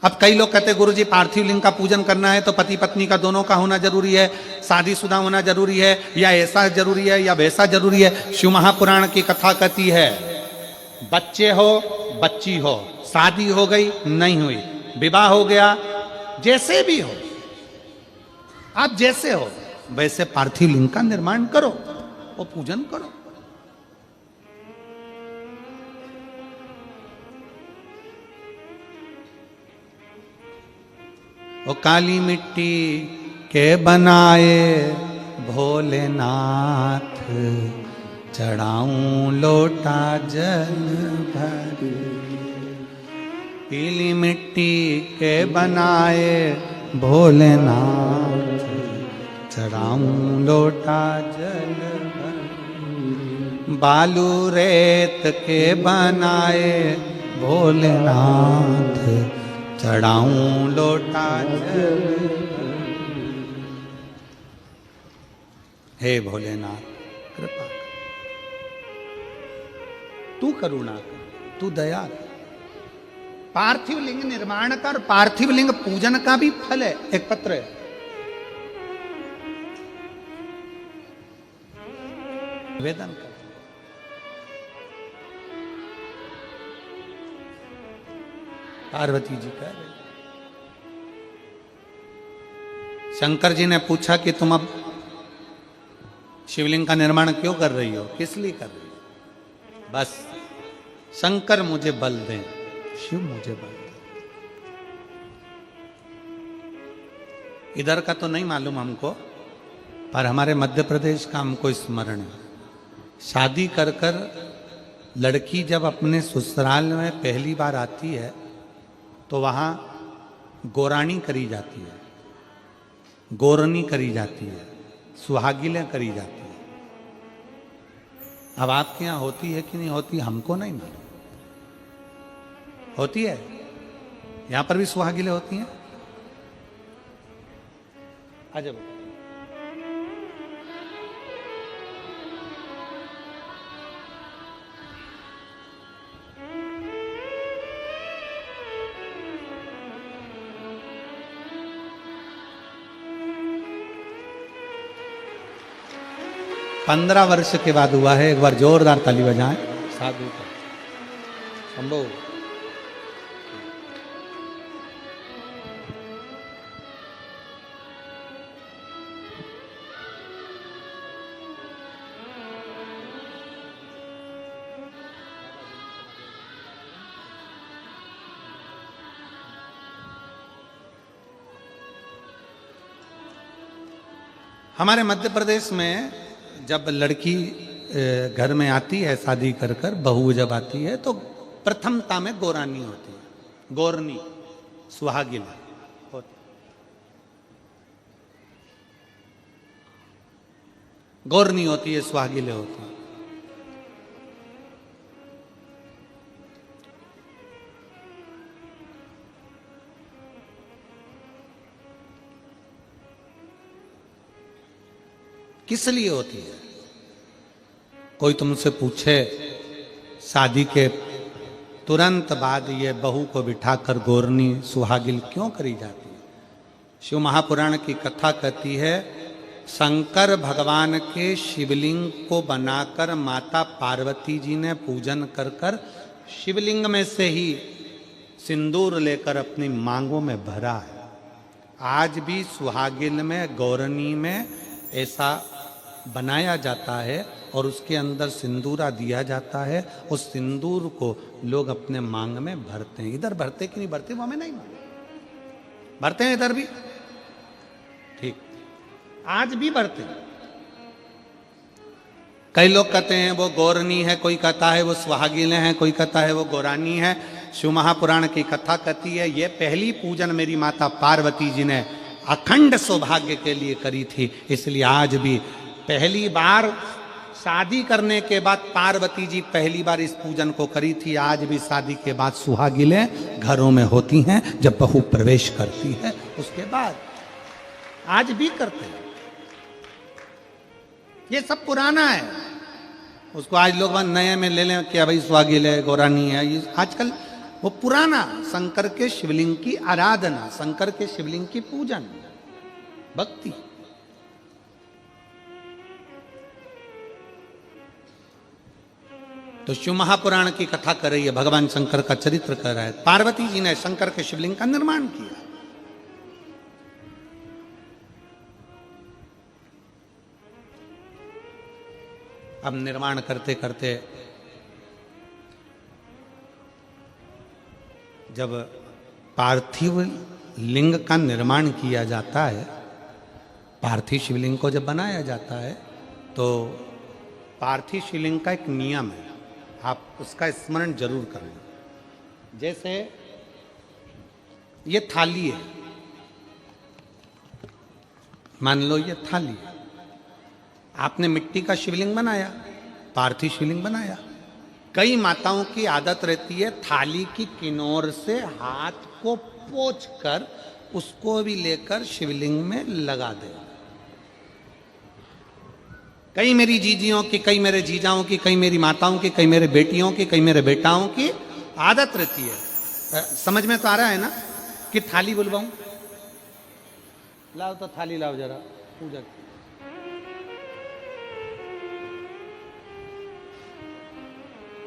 अब कई लोग कहते हैं गुरुजी पार्थिव लिंग का पूजन करना है तो पति पत्नी का दोनों का होना जरूरी है, शादीशुदा होना जरूरी है, या ऐसा जरूरी है या वैसा जरूरी है। शिव महापुराण की कथा कहती है बच्चे हो बच्ची हो, शादी हो गई नहीं हुई, विवाह हो गया, जैसे भी हो, आप जैसे हो वैसे पार्थिव लिंग का निर्माण करो और पूजन करो। वो काली मिट्टी के बनाए भोलेनाथ, चढ़ाऊं लोटा जल भर। पीली मिट्टी के बनाए भोलेनाथ, चढ़ाऊं लोटा जल भर। बालू रेत के बनाए भोलेनाथ, चढ़ाऊं लोटा जल भर। हे भोलेनाथ कृपा कर, तू करुणा कर, तू दया कर। पार्थिव लिंग निर्माण का और पार्थिव लिंग पूजन का भी फल है। एक पत्र है, निवेदन कर। पार्वती जी कह रहे, शंकर जी ने पूछा कि तुम अब शिवलिंग का निर्माण क्यों कर रही हो, किस लिए कर रही हो? बस शंकर मुझे बल दें, शिव मुझे बल दें। इधर का तो नहीं मालूम हमको, पर हमारे मध्य प्रदेश का हमको स्मरण है। शादी कर कर लड़की जब अपने ससुराल में पहली बार आती है तो वहाँ गोरानी करी जाती है, गोरनी करी जाती है, सुहागिलें करी जाती है। अब आपके यहाँ होती है कि नहीं होती हमको नहीं मालूम। होती है, यहाँ पर भी सुहागिलें होती हैं। अजब। 15 वर्ष के बाद हुआ है। एक बार जोरदार ताली बजाएं साधु का संभव। हमारे मध्य प्रदेश में जब लड़की घर में आती है शादी कर कर, बहू जब आती है तो प्रथमता में गोरानी होती है, गोरनी सुहागिन होती, गोरनी होती है, सुहागिले होती है। किस लिए होती है? कोई तुमसे पूछे शादी के तुरंत बाद ये बहू को बिठाकर गोरनी सुहागिल क्यों करी जाती है? शिव महापुराण की कथा कहती है शंकर भगवान के शिवलिंग को बनाकर माता पार्वती जी ने पूजन कर कर शिवलिंग में से ही सिंदूर लेकर अपनी मांगों में भरा है। आज भी सुहागिल में, गौरनी में ऐसा बनाया जाता है और उसके अंदर सिंदूरा दिया जाता है। उस सिंदूर को लोग अपने मांग में भरते हैं। इधर भरते कि नहीं भरते वो हमें नहीं मालूम, भरते हैं इधर भी, ठीक, आज भी भरते हैं। कई लोग कहते हैं वो गौरनी है, कोई कहता है वो सुहागिने हैं, कोई कहता है वो गौरानी है। शिव महापुराण की कथा कहती है ये पहली पूजन मेरी माता पार्वती जी ने अखंड सौभाग्य के लिए करी थी, इसलिए आज भी पहली बार शादी करने के बाद पार्वती जी पहली बार इस पूजन को करी थी। आज भी शादी के बाद सुहागिने घरों में होती हैं, जब बहू प्रवेश करती है उसके बाद आज भी करते हैं। ये सब पुराना है, उसको आज लोग नए में ले लें कि भाई सुहागिने गौरानी है। ये आजकल वो पुराना शंकर के शिवलिंग की आराधना, शंकर के शिवलिंग की पूजन, भक्ति। तो शिव महापुराण की कथा कर रही है, भगवान शंकर का चरित्र कर रहा है। पार्वती जी ने शंकर के शिवलिंग का निर्माण किया। अब निर्माण करते करते जब पार्थिव लिंग का निर्माण किया जाता है, पार्थिव शिवलिंग को जब बनाया जाता है तो पार्थिव शिवलिंग का एक नियम है, आप उसका स्मरण जरूर करना। जैसे ये थाली है, मान लो ये थाली है, आपने मिट्टी का शिवलिंग बनाया, पार्थिव शिवलिंग बनाया। कई माताओं की आदत रहती है थाली की किनार से हाथ को पोंछकर उसको भी लेकर शिवलिंग में लगा दे। कई मेरी जीजियों की, कई मेरे जीजाओं की, कई मेरी माताओं की, कई मेरे बेटियों की, कई मेरे बेटाओं की आदत रहती है। समझ में तो आ रहा है ना कि थाली बुलवाऊं? लाओ तो थाली लाओ जरा, पूजा की।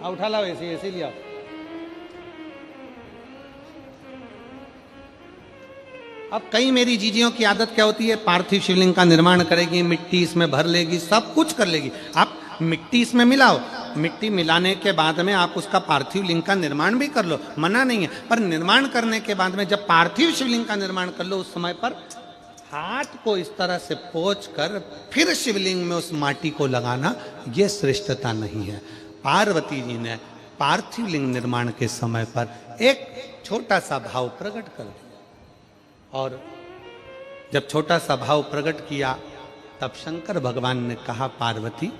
उठा लाओ, ऐसे ऐसे लिया। अब कई मेरी जीजियों की आदत क्या होती है, पार्थिव शिवलिंग का निर्माण करेगी, मिट्टी इसमें भर लेगी, सब कुछ कर लेगी। आप मिट्टी इसमें मिलाओ, मिट्टी मिलाने के बाद में आप उसका पार्थिव लिंग का निर्माण भी कर लो, मना नहीं है। पर निर्माण करने के बाद में जब पार्थिव शिवलिंग का निर्माण कर लो, उस समय पर हाथ को इस तरह से पोंछ कर फिर शिवलिंग में उस माटी को लगाना, यह श्रेष्ठता नहीं है। पार्वती जी ने पार्थिव लिंग निर्माण के समय पर एक छोटा सा भाव प्रकट कर दिया, और जब छोटा सा भाव प्रकट किया तब शंकर भगवान ने कहा, पार्वती,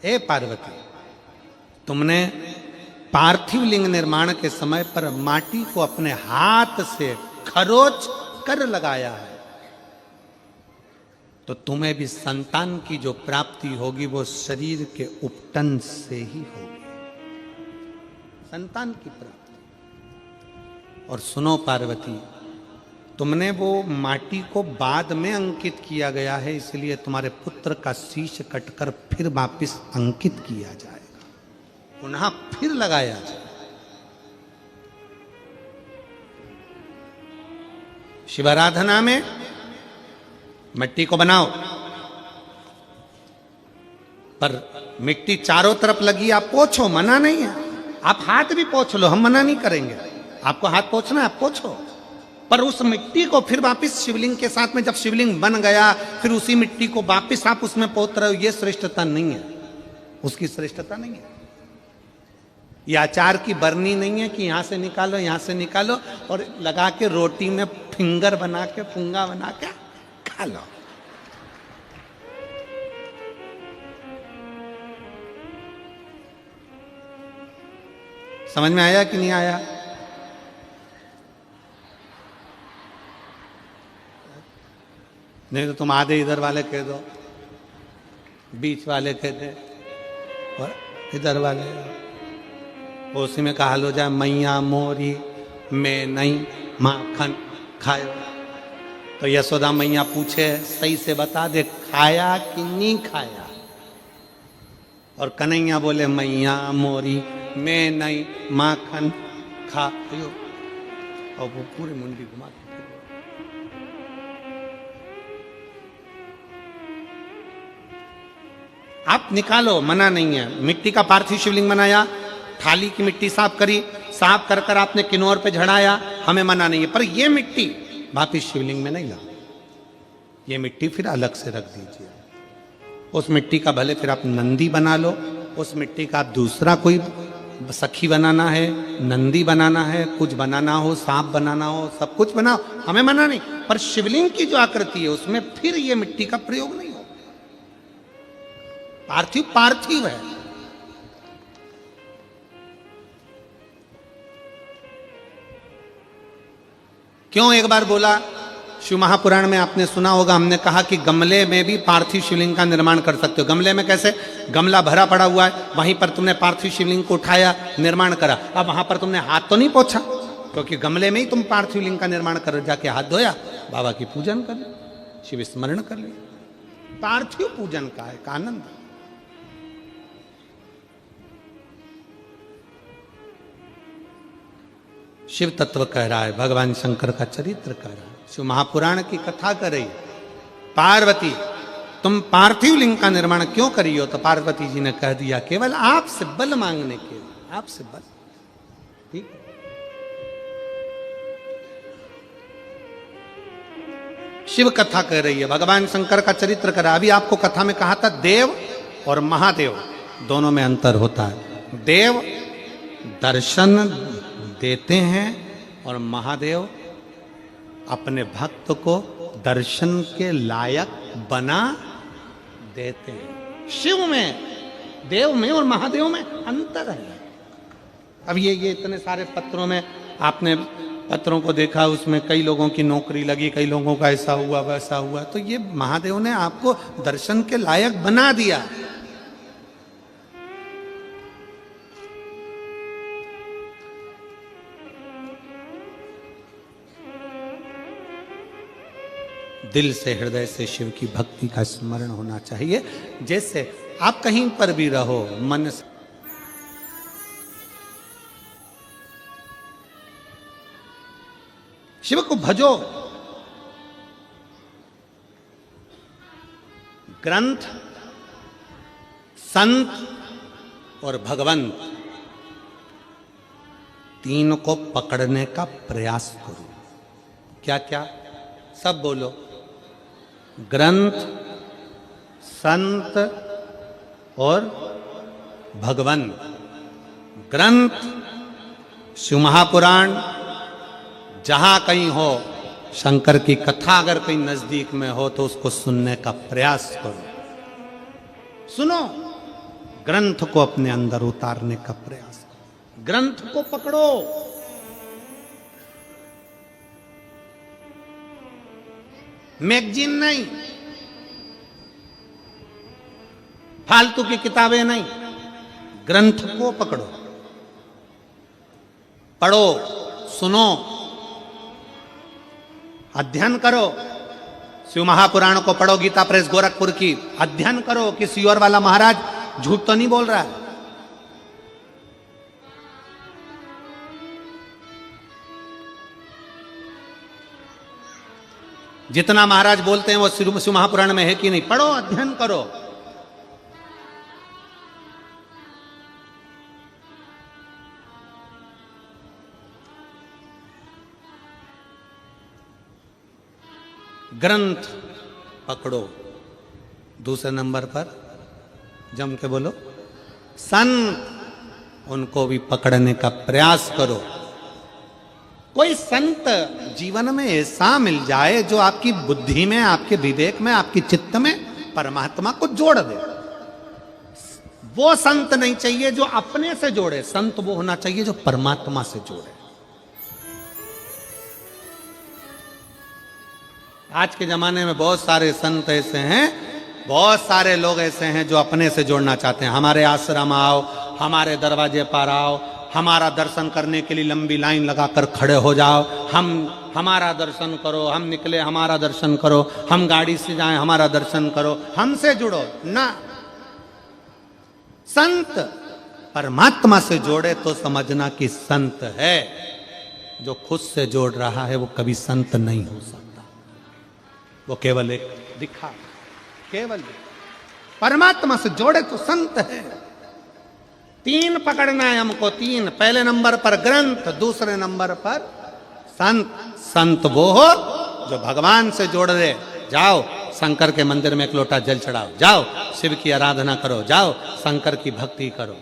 ए पार्वती, तुमने पार्थिव लिंग निर्माण के समय पर माटी को अपने हाथ से खरोच कर लगाया है, तो तुम्हें भी संतान की जो प्राप्ति होगी वो शरीर के उपटन से ही होगी, संतान की प्राप्ति। और सुनो पार्वती, तुमने वो माटी को बाद में अंकित किया गया है, इसलिए तुम्हारे पुत्र का शीश कटकर फिर वापिस अंकित किया जाएगा, पुनः फिर लगाया जाएगा। शिवाराधना में मिट्टी को बनाओ, पर मिट्टी चारों तरफ लगी, आप पोंछो, मना नहीं है। आप हाथ भी पोंछ लो, हम मना नहीं करेंगे। आपको हाथ पोंछना है, आप पोंछो, पर उस मिट्टी को फिर वापस शिवलिंग के साथ में, जब शिवलिंग बन गया फिर उसी मिट्टी को वापस आप उसमें पोत रहे हो, ये श्रेष्ठता नहीं है, उसकी श्रेष्ठता नहीं है। ये अचार की बरनी नहीं है कि यहां से निकालो, यहां से निकालो और लगा के रोटी में फिंगर बना के, फुंगा बना के खा लो। समझ में आया कि नहीं आया? नहीं तो तुम आधे इधर वाले कह दो, बीच वाले कह दे और इधर वाले, उसी में कहा लो जाए, मैया मोरी में नहीं माखन खायो। तो यशोदा मैया पूछे, सही से बता दे, खाया कि नहीं खाया? और कन्हैया बोले, मैया मोरी में नहीं माखन खायो। और वो पूरी मुंडी घुमा के आप निकालो, मना नहीं है। मिट्टी का पार्थिव शिवलिंग बनाया, थाली की मिट्टी साफ करी, साफ कर कर आपने किन्नौर पे झड़ाया, हमें मना नहीं है। पर ये मिट्टी वापिस शिवलिंग में नहीं लगा, ये मिट्टी फिर अलग से रख दीजिए। उस मिट्टी का भले फिर आप नंदी बना लो, उस मिट्टी का आप दूसरा कोई सखी बनाना है, नंदी बनाना है, कुछ बनाना हो, सांप बनाना हो, सब कुछ बनाओ, हमें मना नहीं। पर शिवलिंग की जो आकृति है उसमें फिर ये मिट्टी का प्रयोग नहीं हो। पार्थिव पार्थिव है। क्यों एक बार बोला, शिव महापुराण में आपने सुना होगा, हमने कहा कि गमले में भी पार्थिव शिवलिंग का निर्माण कर सकते हो। गमले में कैसे? गमला भरा पड़ा हुआ है, वहीं पर तुमने पार्थिव शिवलिंग को उठाया, निर्माण करा। अब वहां पर तुमने हाथ तो नहीं पोंछा, क्योंकि गमले में ही तुम पार्थिव लिंग का निर्माण कर, जाके हाथ धोया, बाबा की पूजन कर ले, शिव स्मरण कर ले। पार्थिव पूजन का एक आनंद। शिव तत्व कह रहा है, भगवान शंकर का चरित्र कह रहा है, शिव महापुराण की कथा कर रही। पार्वती तुम पार्थिव लिंग का निर्माण क्यों करी हो? तो पार्वती जी ने कह दिया, केवल आपसे बल मांगने के लिए, आपसे बल। ठीक, शिव कथा कह रही है, भगवान शंकर का चरित्र कर रहा है। अभी आपको कथा में कहा था देव और महादेव दोनों में अंतर होता है। देव दर्शन देते हैं और महादेव अपने भक्त को दर्शन के लायक बना देते हैं। शिव में, देव में और महादेव में अंतर है। अब ये इतने सारे पत्रों में आपने पत्रों को देखा, उसमें कई लोगों की नौकरी लगी, कई लोगों का ऐसा हुआ वैसा हुआ, तो ये महादेव ने आपको दर्शन के लायक बना दिया। दिल से, हृदय से शिव की भक्ति का स्मरण होना चाहिए। जैसे आप कहीं पर भी रहो, मन से शिव को भजो। ग्रंथ, संत और भगवंत, तीन को पकड़ने का प्रयास करो। क्या क्या? सब बोलो। ग्रंथ, संत और भगवंत। ग्रंथ, शिव महापुराण, जहां कहीं हो शंकर की कथा, अगर कहीं नजदीक में हो तो उसको सुनने का प्रयास करो। सुनो, ग्रंथ को अपने अंदर उतारने का प्रयास करो, ग्रंथ को पकड़ो। मैगजीन नहीं, फालतू की किताबें नहीं, ग्रंथ को पकड़ो, पढ़ो, सुनो, अध्ययन करो। शिव महापुराण को पढ़ो, गीता प्रेस गोरखपुर की, अध्ययन करो। किसी और वाला महाराज झूठ तो नहीं बोल रहा है। जितना महाराज बोलते हैं वो शिव महापुराण में है कि नहीं? पढ़ो, अध्ययन करो। ग्रंथ पकड़ो। दूसरे नंबर पर जम के बोलो, संत, उनको भी पकड़ने का प्रयास करो। कोई संत जीवन में ऐसा मिल जाए जो आपकी बुद्धि में, आपके विवेक में, आपकी चित्त में परमात्मा को जोड़ दे। वो संत नहीं चाहिए जो अपने से जोड़े, संत वो होना चाहिए जो परमात्मा से जोड़े। आज के जमाने में बहुत सारे संत ऐसे हैं, बहुत सारे लोग ऐसे हैं जो अपने से जोड़ना चाहते हैं। हमारे आश्रम आओ, हमारे दरवाजे पर आओ, हमारा दर्शन करने के लिए लंबी लाइन लगाकर खड़े हो जाओ, हमारा दर्शन करो, हम निकले हमारा दर्शन करो, हम गाड़ी से जाएं हमारा दर्शन करो, हमसे जुड़ो ना। संत परमात्मा से जोड़े तो समझना कि संत है। जो खुद से जोड़ रहा है वो कभी संत नहीं हो सकता, वो केवल एक दिखा, केवल परमात्मा से जोड़े तो संत है। 3 पकड़ना है हमको, 3। पहले नंबर पर ग्रंथ, दूसरे नंबर पर संत। संत वो हो जो भगवान से जोड़ दे। जाओ शंकर के मंदिर में एक लोटा जल चढ़ाओ, जाओ शिव की आराधना करो, जाओ शंकर की भक्ति करो।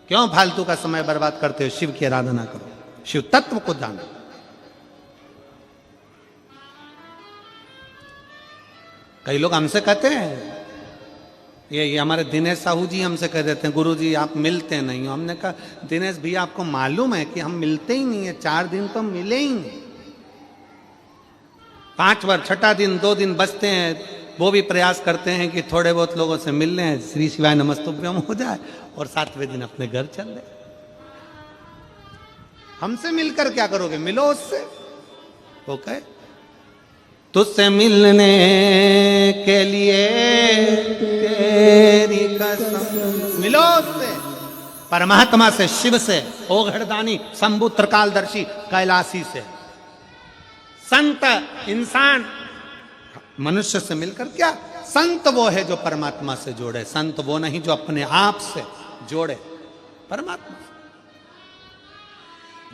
क्यों फालतू का समय बर्बाद करते हो? शिव की आराधना करो, शिव तत्व को जानो। कई लोग हमसे कहते हैं, ये हमारे दिनेश साहू जी हमसे कह देते हैं, गुरु जी आप मिलते नहीं हो। हमने कहा दिनेश भैया आपको मालूम है कि हम मिलते ही नहीं है, 4 दिन तो मिले ही नहीं। 5 बार 6ठा दिन 2 दिन बचते हैं, वो भी प्रयास करते हैं कि थोड़े बहुत लोगों से मिल लें, श्री शिवाय नमस्तुभ्यम हो जाए और 7वें दिन अपने घर चल रहे। हमसे मिलकर क्या करोगे? मिलो उससे। वो कहे तुझसे मिलने के लिए तेरी कसम। मिलो उससे, परमात्मा से, शिव से, ओघड़दानी शंभु त्रिकालदर्शी कैलाशी से। संत इंसान मनुष्य से मिलकर क्या? संत वो है जो परमात्मा से जोड़े, संत वो नहीं जो अपने आप से जोड़े परमात्मा।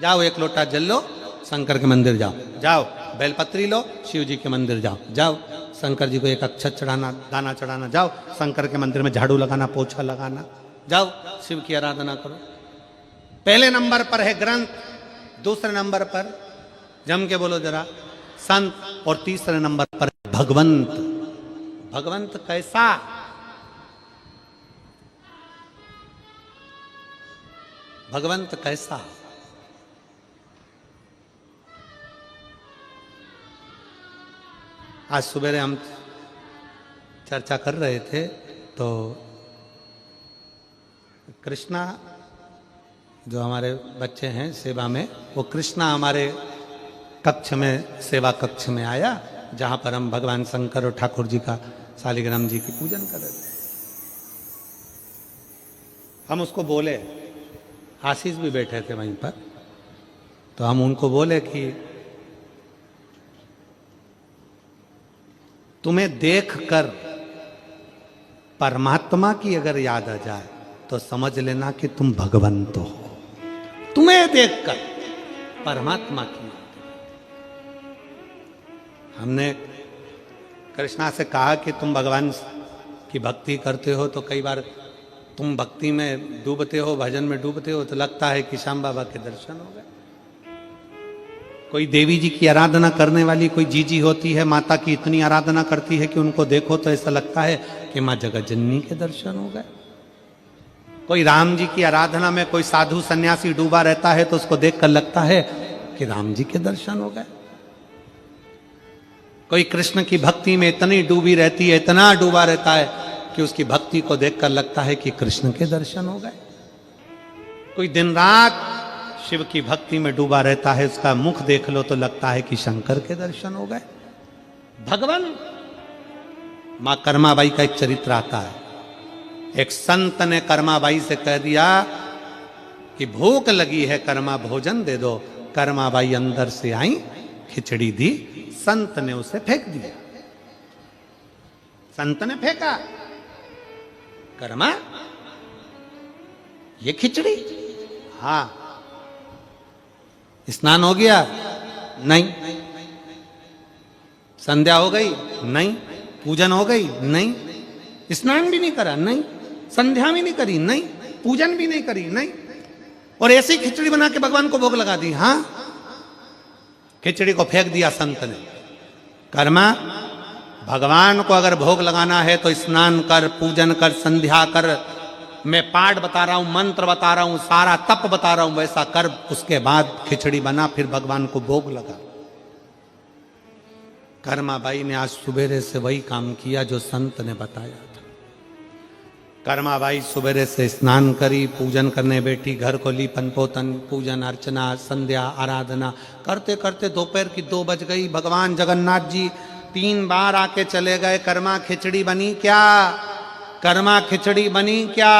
जाओ एक लोटा जल लो, शंकर के मंदिर जाओ, जाओ बेलपत्री लो, शिव जी के मंदिर जाओ, जाओ शंकर जी को एक अक्षत चढ़ाना, दाना चढ़ाना, जाओ शंकर के मंदिर में झाड़ू लगाना, पोछा लगाना, जाओ शिव की आराधना करो। पहले नंबर पर है ग्रंथ, दूसरे नंबर पर जम के बोलो जरा संत, और तीसरे नंबर पर भगवंत। भगवंत कैसा? भगवंत कैसा? आज सुबह हम चर्चा कर रहे थे तो कृष्णा जो हमारे बच्चे हैं सेवा में, वो कृष्णा हमारे कक्ष में, सेवा कक्ष में आया, जहाँ पर हम भगवान शंकर और ठाकुर जी का, शालिग्राम जी की पूजन कर रहे थे। हम उसको बोले, आशीष भी बैठे थे वहीं पर, तो हम उनको बोले कि तुम्हें देखकर परमात्मा की अगर याद आ जाए तो समझ लेना कि तुम भगवंत हो। तुम्हें देखकर परमात्मा की। हमने कृष्णा से कहा कि तुम भगवान की भक्ति करते हो तो कई बार तुम भक्ति में डूबते हो, भजन में डूबते हो, तो लगता है कि श्याम बाबा के दर्शन हो गए। कोई देवी जी की आराधना करने वाली कोई जीजी होती है, माता की इतनी आराधना करती है कि उनको देखो तो ऐसा लगता है कि माँ जगत जननी के दर्शन हो गए। कोई राम जी की आराधना में कोई साधु सन्यासी डूबा रहता है तो उसको देखकर लगता है कि राम जी के दर्शन हो गए। कोई कृष्ण की भक्ति में इतनी डूबी रहती है, इतना डूबा रहता है कि उसकी भक्ति को देखकर लगता है कि कृष्ण के दर्शन हो गए। कोई दिन रात शिव की भक्ति में डूबा रहता है, उसका मुख देख लो तो लगता है कि शंकर के दर्शन हो गए। भगवान मां कर्माबाई का एक चरित्र आता है। एक संत ने कर्माबाई से कह दिया कि भूख लगी है, कर्मा भोजन दे दो। कर्माबाई अंदर से आई, खिचड़ी दी, संत ने उसे फेंक दिया। संत ने फेंका, कर्मा ये खिचड़ी? हाँ। स्नान हो गया? नहीं। संध्या हो गई? नहीं। पूजन हो गई? नहीं। स्नान भी नहीं करा? नहीं। संध्या भी नहीं करी? नहीं। पूजन भी नहीं करी? नहीं। और ऐसी खिचड़ी बना के भगवान को भोग लगा दी? हाँ। खिचड़ी को फेंक दिया संत ने। कर्मा, भगवान को अगर भोग लगाना है तो स्नान कर, पूजन कर, संध्या कर, मैं पाठ बता रहा हूं, मंत्र बता रहा हूं, सारा तप बता रहा हूं, वैसा कर। उसके बाद खिचड़ी बना, फिर भगवान को भोग लगा। कर्माबाई ने आज सुबेरे से वही काम किया जो संत ने बताया था। कर्माबाई सुबेरे से स्नान करी, पूजन करने बैठी, घर को लीपन पोतन, पूजन अर्चना, संध्या, आराधना करते करते दोपहर की 2 बज गई। भगवान जगन्नाथ जी 3 बार आके चले गए। कर्मा खिचड़ी बनी क्या? कर्मा खिचड़ी बनी क्या?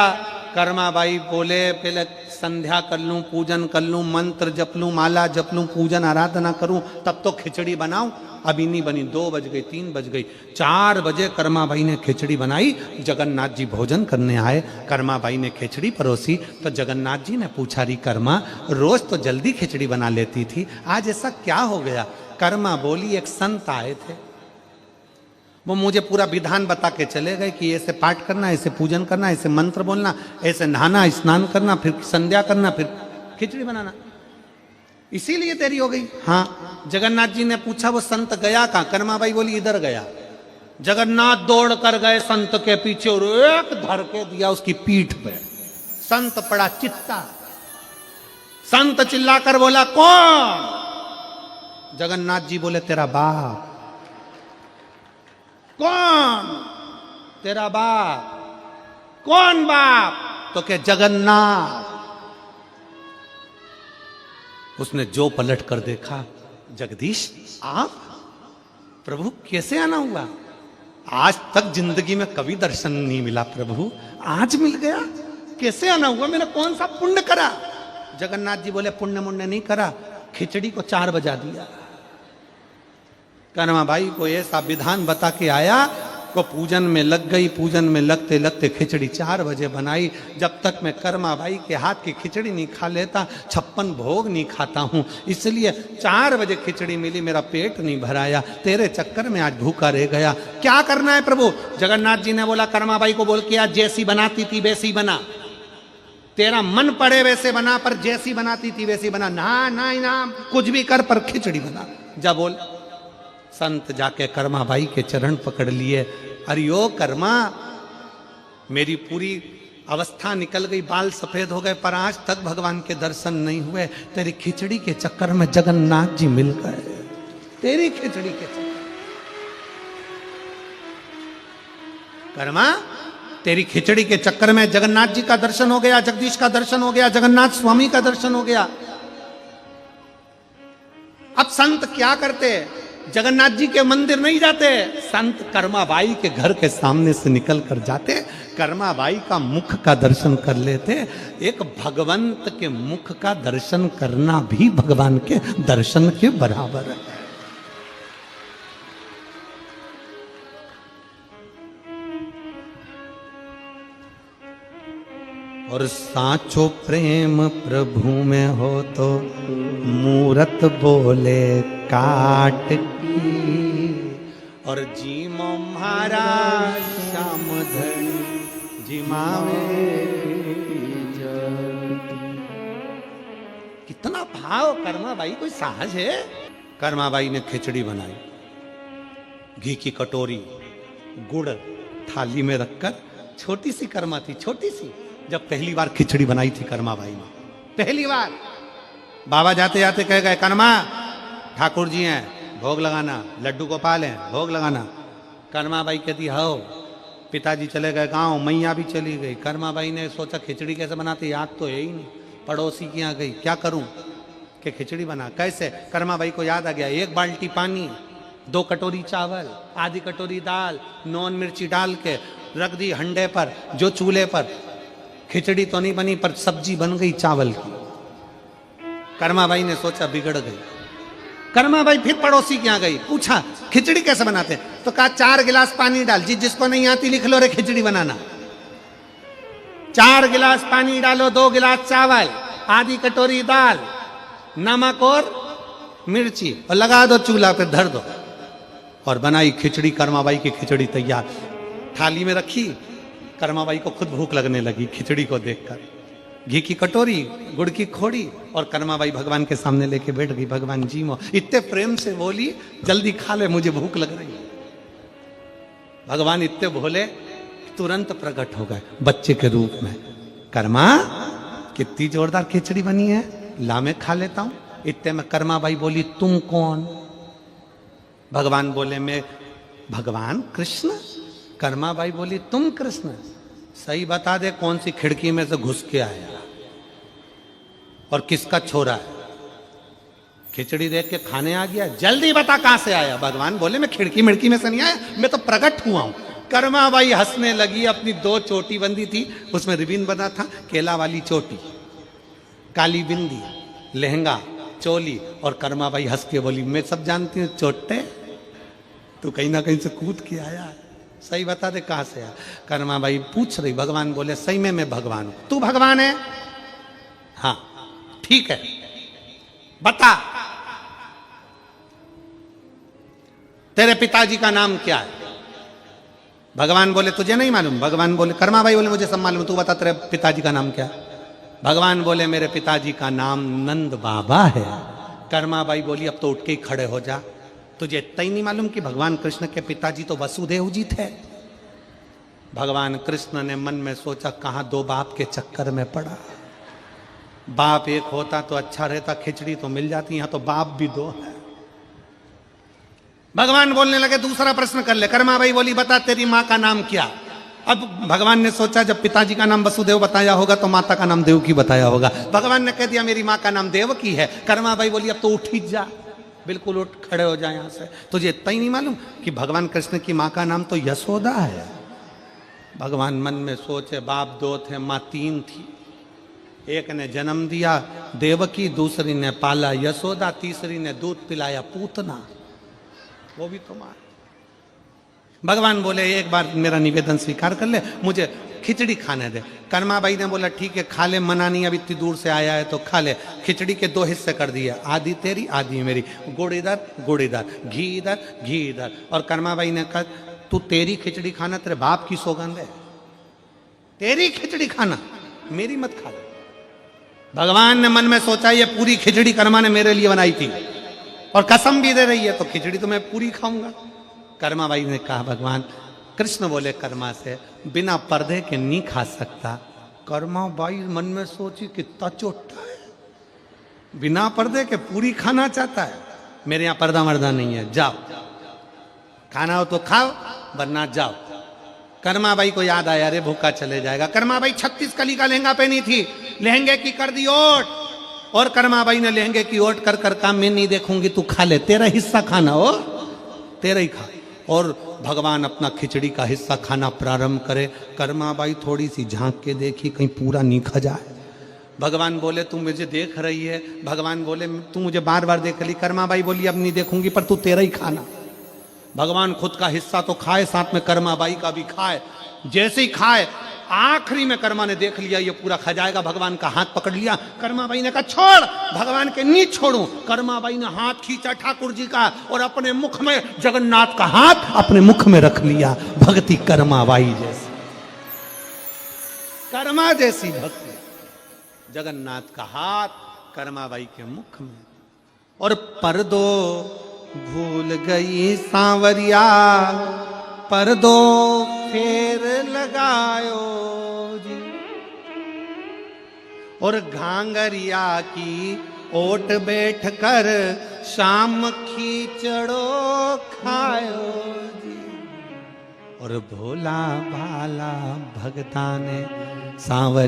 कर्माबाई बोले पहले संध्या कर लूं, पूजन कर लूं, मंत्र जप लूं, माला जप लूं, पूजन आराधना करूं, तब तो खिचड़ी बनाऊं। अभी नहीं बनी। 2 बज गई, 3 बज गई, 4 बजे कर्माबाई ने खिचड़ी बनाई। जगन्नाथ जी भोजन करने आए। कर्माबाई ने खिचड़ी परोसी तो जगन्नाथ जी ने पूछा, री कर्मा, रोज तो जल्दी खिचड़ी बना लेती थी, आज ऐसा क्या हो गया? कर्मा बोली, एक संत आए थे, वो मुझे पूरा विधान बता के चले गए कि ऐसे पाठ करना, ऐसे पूजन करना, ऐसे मंत्र बोलना, ऐसे नहाना, स्नान करना, फिर संध्या करना, फिर खिचड़ी बनाना, इसीलिए देरी हो गई। हाँ। जगन्नाथ जी ने पूछा, वो संत गया कहाँ? कर्माबाई बोली, इधर गया। जगन्नाथ दौड़ कर गए संत के पीछे और एक धर के दिया उसकी पीठ पे। संत पड़ा चित्ता। संत चिल्लाकर बोला, कौन? जगन्नाथ जी बोले, तेरा बाप। कौन? तेरा बाप। कौन बाप? तो क्या? जगन्नाथ। उसने जो पलट कर देखा, जगदीश आप? प्रभु कैसे आना हुआ? आज तक जिंदगी में कभी दर्शन नहीं मिला प्रभु, आज मिल गया। कैसे आना हुआ? मैंने कौन सा पुण्य करा? जगन्नाथ जी बोले, पुण्य मुण्य नहीं करा, खिचड़ी को 4 बजा दिया। कर्माबाई को ऐसा विधान बता के आया, को पूजन में लग गई। पूजन में लगते लगते खिचड़ी 4 बजे बनाई। जब तक मैं कर्माबाई के हाथ की खिचड़ी नहीं खा लेता, 56 भोग नहीं खाता हूं, इसलिए 4 बजे खिचड़ी मिली, मेरा पेट नहीं भराया। तेरे चक्कर में आज भूखा रह गया। क्या करना है प्रभु? जगन्नाथ जी ने बोला, कर्माबाई को बोल के आज जैसी बनाती थी वैसी बना, तेरा मन पड़े वैसे बना, पर जैसी बनाती थी वैसी बना। ना कुछ भी कर, पर खिचड़ी बना। जा बोल। संत जाके कर्माबाई के चरण पकड़ लिए। अरे ओ कर्मा, मेरी पूरी अवस्था निकल गई, बाल सफेद हो गए, पर आज तक भगवान के दर्शन नहीं हुए। तेरी खिचड़ी के चक्कर में जगन्नाथ जी मिल गए। तेरी खिचड़ी के चक्कर। कर्मा, तेरी खिचड़ी के चक्कर में जगन्नाथ जी का दर्शन हो गया, जगदीश का दर्शन हो गया, जगन्नाथ स्वामी का दर्शन हो गया। अब संत क्या करते? जगन्नाथ जी के मंदिर नहीं जाते, संत कर्माबाई के घर के सामने से निकल कर जाते, कर्माबाई का मुख का दर्शन कर लेते। एक भगवंत के मुख का दर्शन करना भी भगवान के दर्शन के बराबर है। और साचो प्रेम प्रभु में हो तो मूरत बोले काट की, और जीमो महाराज श्याम धनी जिमावे। कितना भाव! कर्माबाई कोई साहस है? कर्माबाई ने खिचड़ी बनाई, घी की कटोरी, गुड़ थाली में रखकर, छोटी सी कर्मा थी, छोटी सी, जब पहली बार खिचड़ी बनाई थी कर्माबाई ने, पहली बार। बाबा जाते जाते कह गए, कर्मा ठाकुर जी हैं, भोग लगाना, लड्डू गोपाल हैं, भोग लगाना। कर्माबाई कहती, हो। पिताजी चले गए गांव, मैया भी चली गई। कर्माबाई ने सोचा खिचड़ी कैसे बनाते, याद तो है ही नहीं। पड़ोसी के यहाँ गई, क्या करूं कि खिचड़ी बना, कैसे? कर्माबाई को याद आ गया, 1 बाल्टी पानी, 2 कटोरी चावल, आधी कटोरी दाल, नॉन मिर्ची डाल के रख दी हंडे पर, जो चूल्हे पर। खिचड़ी तो नहीं बनी, पर सब्जी बन गई चावल की। कर्माबाई ने सोचा बिगड़ गई। कर्माबाई फिर पड़ोसी के यहाँ गई, पूछा खिचड़ी कैसे बनाते? तो कहा 4 गिलास पानी डाल, जिसको नहीं आती लिख लो रे खिचड़ी बनाना। 4 गिलास पानी डालो, 2 गिलास चावल, आधी कटोरी दाल, नमक और मिर्ची, और लगा दो चूल्हा पे, धर दो, और बनाई खिचड़ी। कर्माबाई की खिचड़ी तैयार, थाली में रखी। कर्माबाई को खुद भूख लगने लगी खिचड़ी को देखकर। घी की कटोरी, गुड़ की खोड़ी, और कर्माबाई भगवान के सामने लेके बैठ गई। भगवान जी मो, इतने प्रेम से बोली, जल्दी खा ले, मुझे भूख लग रही है। भगवान इतने भोले, तुरंत प्रकट हो गए बच्चे के रूप में। कर्मा, कितनी जोरदार खिचड़ी बनी है, ला मैं खा लेता हूं। इतने में कर्माबाई बोली, तुम कौन? भगवान बोले, मैं भगवान कृष्ण। कर्माबाई बोली, तुम कृष्ण? सही बता दे, कौन सी खिड़की में से घुस के आया और किसका छोरा है? खिचड़ी देख के खाने आ गया, जल्दी बता कहां से आया? भगवान बोले, मैं खिड़की मिड़की में से नहीं आया, मैं तो प्रकट हुआ हूं। कर्माबाई हंसने लगी। अपनी 2 चोटी बंदी थी, उसमें रिबिन बना था, केला वाली चोटी, काली बिंदी, लहंगा, चोली, और कर्माबाई हंस के बोली, मैं सब जानती हूँ चोटे, तू कहीं ना कहीं से कूद के आया है, सही बता दे कहां से आया। कर्माबाई पूछ रही, भगवान बोले सही में मैं भगवान हूं। तू भगवान है? हाँ ठीक है, बता तेरे पिताजी का नाम क्या है? भगवान बोले तुझे नहीं मालूम? भगवान बोले, कर्माबाई बोले मुझे सब मालूम, तू बता तेरे पिताजी का नाम क्या है? भगवान बोले मेरे पिताजी का नाम नंद बाबा है। कर्माबाई बोली अब तो उठ के ही खड़े हो जा, तुझे इतना ही नहीं मालूम कि भगवान कृष्ण के पिताजी तो वसुदेव जी थे? भगवान कृष्ण ने मन में सोचा कहां 2 बाप के चक्कर में पड़ा, बाप एक होता तो अच्छा रहता, खिचड़ी तो मिल जाती, यहां तो बाप भी 2 है। भगवान बोलने लगे दूसरा प्रश्न कर ले। कर्माबाई बोली बता तेरी माँ का नाम क्या? अब भगवान ने सोचा जब पिताजी का नाम वसुदेव बताया होगा तो माता का नाम देवकी बताया होगा। भगवान ने कह दिया मेरी माँ का नाम देवकी है। कर्माबाई बोली अब तो उठ ही जा, बिल्कुल उठ खड़े हो जाए यहां से, तुझे इतना ही नहीं मालूम कि भगवान कृष्ण की माँ का नाम तो यशोदा है? भगवान मन में सोचे बाप 2 थे, माँ 3 थी, एक ने जन्म दिया देवकी, दूसरी ने पाला यशोदा, तीसरी ने दूध पिलाया पूतना, वो भी तो मां। भगवान बोले एक बार मेरा निवेदन स्वीकार कर ले, मुझे खिचड़ी खाने दे। कर्माबाई ने बोला ठीक है खा ले, मना नहीं, अब इतनी दूर से आया है तो खा ले। खिचड़ी के 2 हिस्से कर दिए, आधी तेरी आधी मेरी, गुड़ इधर गुड़ इधर, घी इधर घी इधर। और कर्माबाई ने कहा तू तेरी खिचड़ी खाना, तेरे बाप की सौगंध है, तेरी खिचड़ी खाना, मेरी मत खा। भगवान ने मन में सोचा ये पूरी खिचड़ी कर्मा ने मेरे लिए बनाई थी और कसम भी दे रही है तो खिचड़ी तो मैं पूरी खाऊंगा। कर्माबाई ने कहा भगवान, कृष्ण बोले कर्मा से बिना पर्दे के नहीं खा सकता। कर्माबाई मन में सोची कितना चोटा है, बिना पर्दे के पूरी खाना चाहता है। मेरे यहाँ पर्दा मर्दा नहीं है, जाओ खाना हो तो खाओ वरना जाओ। कर्माबाई को याद आया अरे भूखा चले जाएगा। कर्माबाई 36 कली का लहंगा पहनी थी, लहंगे की कर दी ओट, और कर्माबाई ने लहंगे की ओट कर कर कहा मैं नहीं देखूंगी, तू खा ले, तेरा हिस्सा खाना हो तेरा ही खा। और भगवान अपना खिचड़ी का हिस्सा खाना प्रारंभ करे। कर्माबाई थोड़ी सी झांक के देखी कहीं पूरा नहीं खा जाए। भगवान बोले तू मुझे देख रही है? भगवान बोले तू मुझे बार बार देख ली। कर्माबाई बोली अब नहीं देखूंगी पर तू तेरा ही खाना। भगवान खुद का हिस्सा तो खाए, साथ में कर्माबाई का भी खाए। जैसे ही खाए आखिरी में कर्मा ने देख लिया ये पूरा खा जाएगा, भगवान का हाथ पकड़ लिया। कर्माबाई ने कहा छोड़, भगवान के नहीं छोड़ू। कर्माबाई ने हाथ खींचा ठाकुर जी का और अपने मुख में जगन्नाथ का हाथ अपने मुख में रख लिया। भक्ति कर्माबाई जैसी, कर्मा जैसी भक्ति, जगन्नाथ का हाथ कर्माबाई के मुख में। और पर्दो भूल गई सांवरिया, पर्दो फेर लगायो जी, और घांगरिया की ओट बैठ कर शाम खींचड़ो खायो जी। और भोला भाला भगता ने सांवर